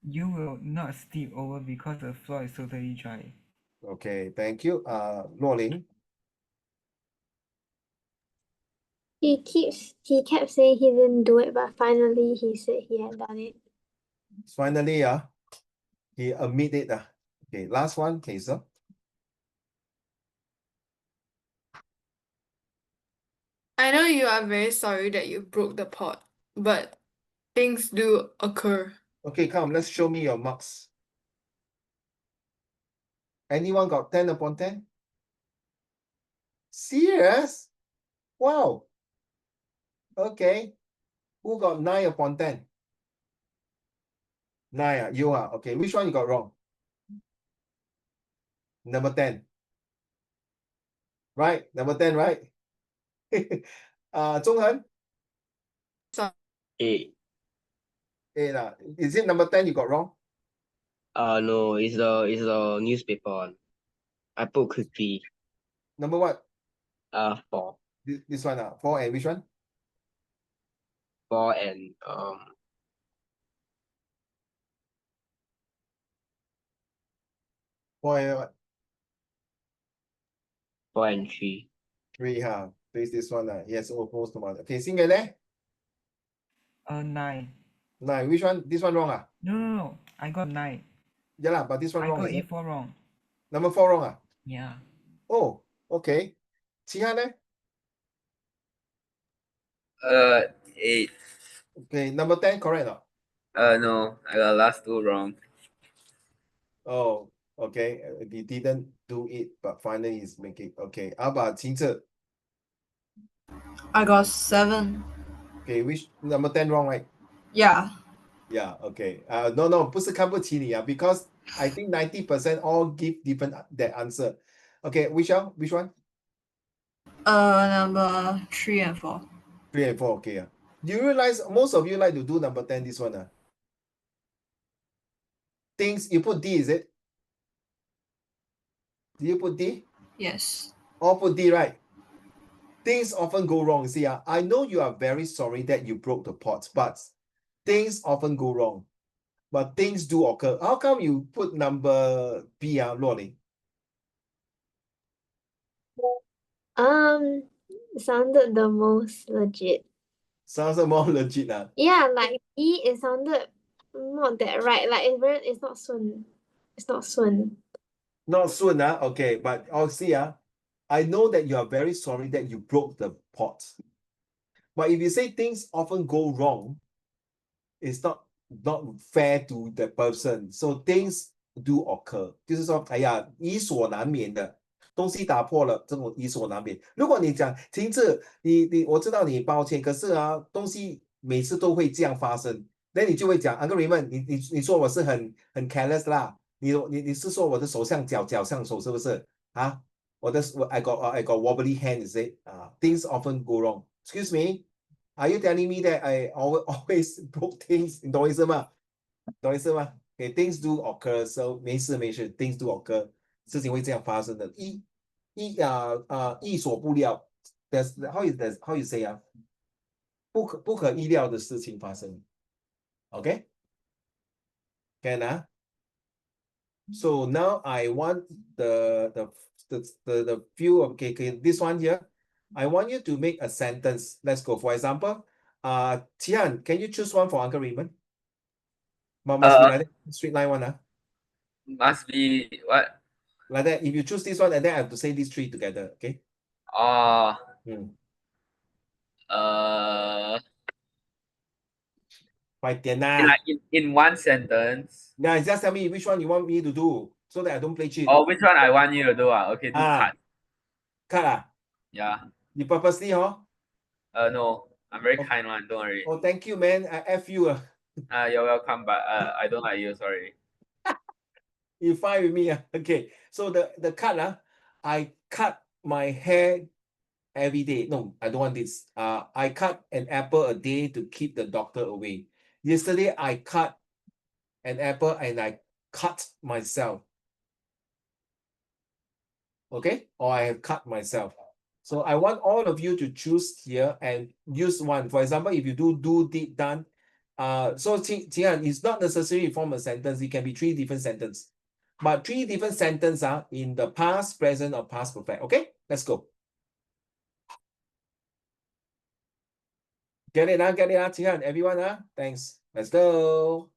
You will not steep over because the floor is totally dry. Okay, thank you. Luo Ling. He kept saying he didn't do it, but finally he said he had done it. Finally, he admitted it. Okay, last one, Hazel. I know you are very sorry that you broke the pot, but things do occur. Okay, come, let's show me your marks. Anyone got 10 upon 10? Serious? Wow. Okay. Who got 9 upon 10? 9 you are. Okay, which one you got wrong? Number 10. Right, number 10, right? Zhong Han? 8. 8 Is it number 10 you got wrong? No, it's the newspaper one. I put quickly. Number what? 4. This one 4 and which one? 4 and 4 and what? 4 and 3. 3 Place this one Yes, almost one. Okay, Xing Yan there? 9. 9. Which one? This one wrong No. I got 9. Yeah but this one I wrong. got Is it? A4 wrong. Number 4 wrong Yeah. Oh, okay. Qi Han there? 8. Okay, number 10 correct or not? No, I got last 2 wrong. Oh, okay. He didn't do it, but finally he's making. Okay, how about Qin Zi? I got 7. Okay, which number 10 wrong, right? Yeah. Yeah, okay. No, 不是看不起你because I think 90% all give different that answer. Okay, which one? Number 3 and 4. 3 and 4, okay. Do you realize most of you like to do number 10, this one? Things you put D, is it? Do you put D? Yes. All put D, right? Things often go wrong. See, I know you are very sorry that you broke the pot, but things often go wrong. But things do occur. How come you put number B, Luo Ling? Sounded the most legit. Sounds more legit. Yeah, like B, it sounded not that right. Like it's not Sun. It's not Sun. Not soon, okay, but I'll see, I know that you are very sorry that you broke the pot. But if you say things often go wrong, it's not fair to the person. So things do occur. 就是说，哎呀，于所难免的。东西打破了，这种于所难免。如果你讲停止，我知道你抱歉，可是东西每次都会这样发生，那你就会讲 Uncle Raymond，你说我是很 careless 啦，你是说我的手像脚像手是不是啊？I got wobbly hand, is it? Things often go wrong. Excuse me, are you telling me that I always broke things? 你懂我意思吗？懂我意思吗？Okay, things do occur, so 没事，things do occur，事情会这样发生的。意所不料，that's how you say 不可意料的事情发生。Okay, can So now I want the few of okay, this one here. I want you to make a sentence. Let's go. For example, Tian, can you choose one for Uncle Raymond? But must be like that, straight line one, Must be what? like that. If you choose this one, and then I have to say these three together. Okay. Uh, 快点啦！ like in one sentence. Now just tell me which one you want me to do, so that I don't play cheat. Or which one I want you to do? Okay, do cut. Cut Yeah. You purposely, No, I'm very Oh. kind one. Don't worry. Oh, thank you, man. I F you. You're welcome, but I don't like you. Sorry. You fine with me? Okay. So the cut, I cut my hair every day. No, I don't want this. I cut an apple a day to keep the doctor away. Yesterday, I cut an apple and I cut myself. Okay? Or I have cut myself. So I want all of you to choose here and use one. For example, if you do, did, done. So Qing'an, it's not necessary to form a sentence. It can be 3 different sentences. But 3 different sentences are in the past, present, or past perfect. Okay? Let's go. Get it, Qing'an? Everyone, thanks. Let's go.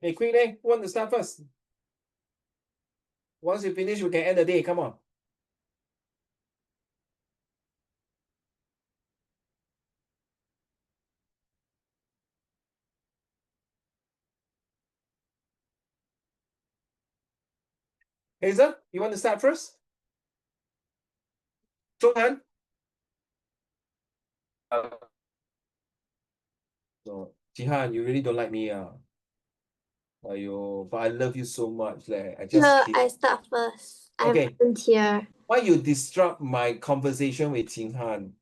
Hey, Queen, who want to start first? Once you finish, we can end the day. Come on. Hazel, you want to start first? Zhonghan? So, Jihan, you really don't like me, Ayo, but I love you so much. Like, I just Sure, keep... I start first. I'm Okay. volunteer. Why you disrupt my conversation with Qinghan?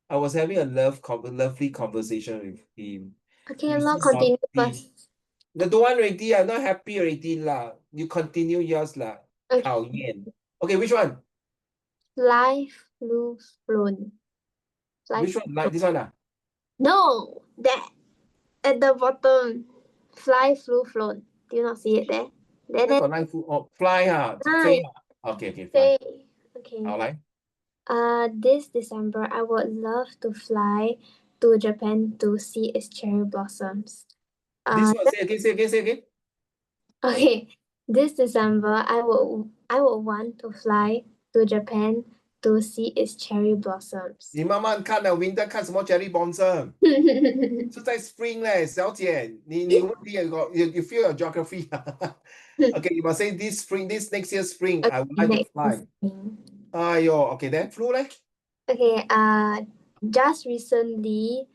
I was having a lovely conversation with him. Okay, You I'll so continue naughty. first. The don't want already, I'm not happy already lah. You continue yours lah. Okay. 讨厌. Okay, which one? Fly, flew, flown. Fly, Which one? Like this one? No, that at the bottom. Fly, flew, flown. Do you not see it there? There, there. Fly, Fly. Okay, fly. Okay. Like? This December, I would love to fly to Japan to see its cherry blossoms. This one, say again. Okay, this December, I would want to fly to Japan to see its cherry blossoms. 你慢慢看winter 看什么 cherry blossom？ 是在 spring 嘞，小姐，你问题 you feel your geography. Okay, you must say this spring, this next year spring, I would like to fly. Ayo, okay, then flew leh? Okay, just recently,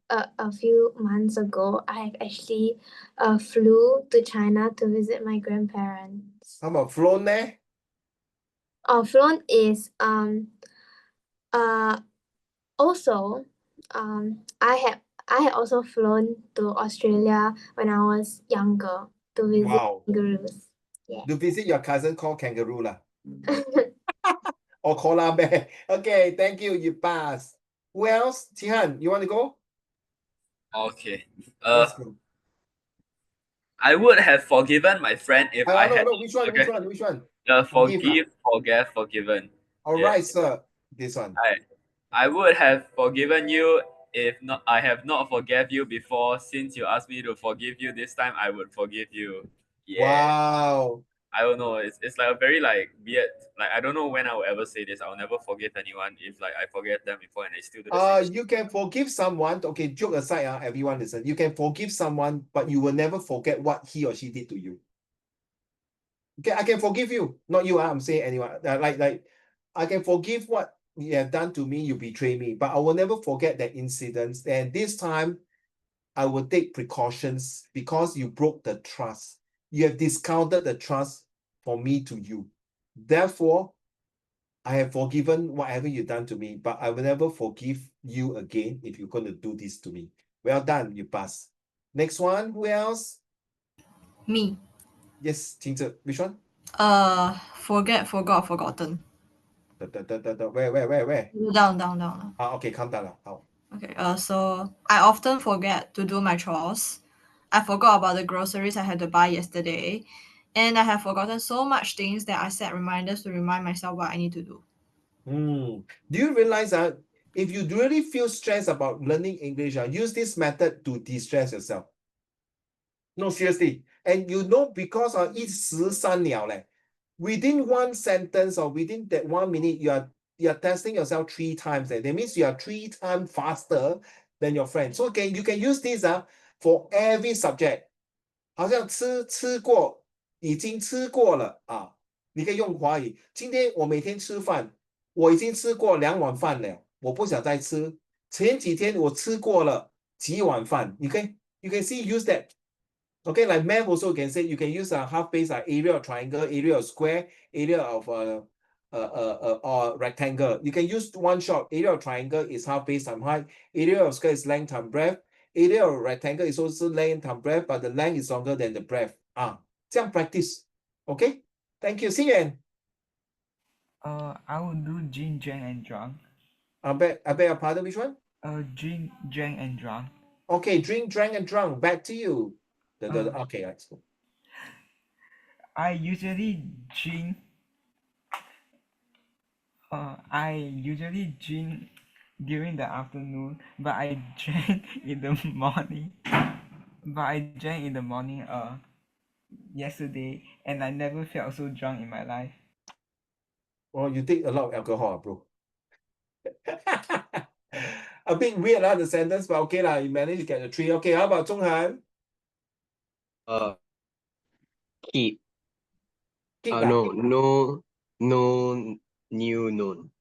a few months ago, I have actually flew to China to visit my grandparents. How about flown leh? Flown is also I had also flown to Australia when I was younger to visit Wow. kangaroos. To visit your cousin called kangaroo lah. Or koala bear. Okay, thank you, you pass. Who else? Tihan, you want to go? Okay. Let's go. I would have forgiven my friend if I No, had. no, which one? Okay. Which one? Forgive, Forgive, forget, forgiven. All Yeah. right, sir. This one. I would have forgiven you if not. I have not forgave you before. Since you asked me to forgive you this time, I would forgive you. Yeah. Wow. I don't know. It's like a very like weird. Like I don't know when I will ever say this. I will never forgive anyone if like I forget them before and I still do the same shit. You can forgive someone. Okay, joke aside, everyone listen. You can forgive someone, but you will never forget what he or she did to you. Okay, I can forgive you, not you. I'm saying anyone. Like, I can forgive what you have done to me. You betray me, but I will never forget that incident. And this time, I will take precautions because you broke the trust. You have discounted the trust for me to you. Therefore, I have forgiven whatever you've done to me, but I will never forgive you again if you're going to do this to me. Well done, you pass. Next one, who else? Me. Yes, Qingzhe, which one? Forget, forgot, forgotten. Where? Down. Okay, calm down. Okay, so I often forget to do my chores. I forgot about the groceries I had to buy yesterday. And I have forgotten so much things that I set reminders to remind myself what I need to do. Do you realize that if you really feel stressed about learning English, use this method to de-stress yourself? No, seriously. And you know, because 一石三鸟 within one sentence or within that 1 minute, you are testing yourself 3 times. That means you are 3 times faster than your friend. So you can use this for every subject. 好像吃过，已经吃过了啊，你可以用华语。今天我每天吃饭，我已经吃过2碗饭了，我不想再吃。前几天我吃过了几碗饭，you can see use that. Okay, like math also can say you can use a half base like area of triangle, area of square, area of or rectangle. You can use one shot. Area of triangle is half base times height. Area of square is length times breadth. Area of rectangle is also length times breadth, but the length is longer than the breadth. 这样 practice. Okay, thank you. Xing Yuan. I would do Jin, Zhang, and Zhuang. I beg your pardon, which one? Jin, Zhang, and Zhuang. Okay, drink, drank, and drunk. Back to you. Okay, let's go. I usually drink. I usually drink during the afternoon, but I drank in the morning. But I drank in the morning yesterday, and I never felt so drunk in my life. Well, you take a lot of alcohol, bro. A bit weird, the sentence, but okay, you managed to get a 3. Okay, how about Zhonghan? Keep. Keep No new known.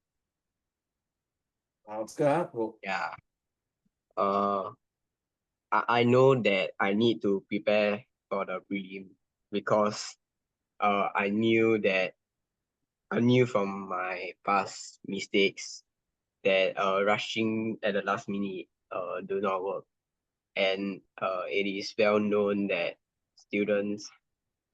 Well, Yeah. I know that I need to prepare for the prelim because I knew from my past mistakes that rushing at the last minute do not work, and it is well known that students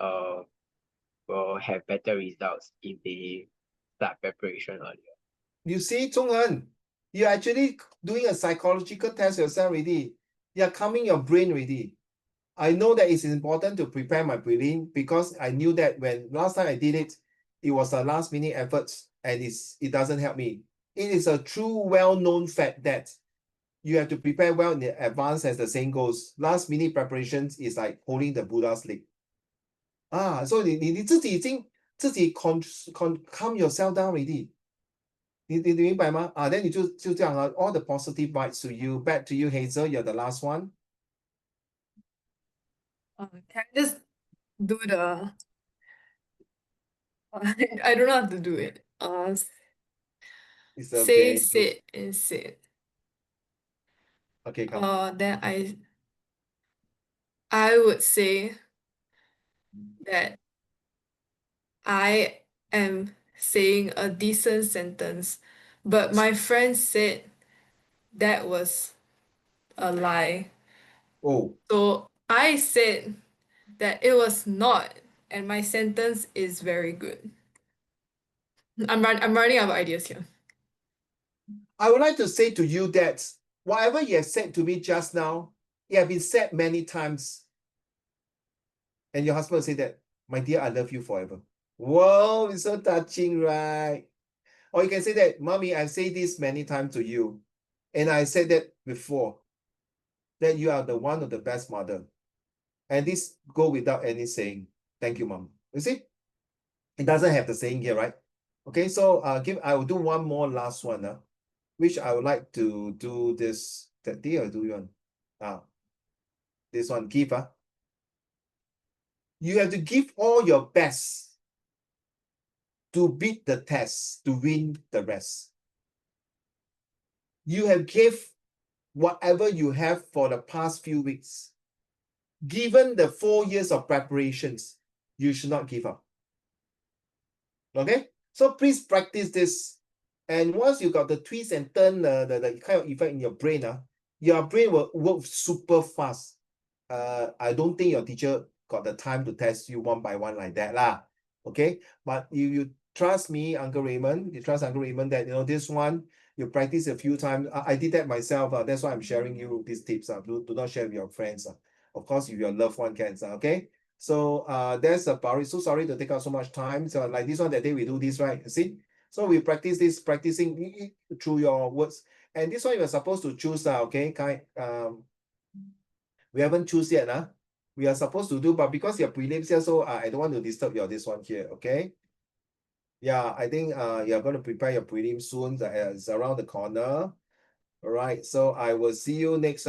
will have better results if they start preparation earlier. you see, Zhonghan, you're actually doing a psychological test yourself already. You're calming your brain already. I know that it's important to prepare my prelim because I knew that when last time I did it, it was a last minute effort and it doesn't help me. It is a true well-known fact that you have to prepare well in advance, as the saying goes. Last minute preparations is like holding the Buddha's leg. So 你自己已经自己 calm yourself down already. 你明白吗？then 你就这样all the positive vibes to you. Back to you, Hazel. You're the last one. Can I just do the I don't know how to do it. It's Say, okay. sit, and sit. Okay, come. Then I would say that I am saying a decent sentence, but my friend said that was a lie. Oh, So I said that it was not, and my sentence is very good. I'm running out of ideas here. I would like to say to you that whatever you have said to me just now, it has been said many times. And your husband will say that, my dear, I love you forever. Whoa, it's so touching, right? Or you can say that, mommy, I've said this many times to you. And I said that before, that you are the one of the best mother. And this go without any saying. Thank you, mom. You see? It doesn't have the saying here, right? Okay, so I will do one more last one, which I would like to do this. That day or do you want? This one, give. You have to give all your best to beat the test, to win the rest. You have gave whatever you have for the past few weeks. Given the 4 years of preparations, you should not give up. Okay? So please practice this. And once you got the twist and turn, the kind of effect in your brain, your brain will work super fast. I don't think your teacher got the time to test you one by one like that lah. Okay? But you trust me, Uncle Raymond, you trust Uncle Raymond that, this one, you practice a few times. I did that myself. That's why I'm sharing you these tips. Do not share with your friends. Of course, if your loved one can. Okay? So that's about it. So sorry to take out so much time. So like this one, that day we do this, right? See? So we practice this, practicing through your words. And this one you're supposed to choose, okay? We haven't choose yet, we are supposed to do, but because you're prelims here, so I don't want to disturb your this one here, okay? Yeah, I think you're going to prepare your prelims soon. It's around the corner. All right, so I will see you next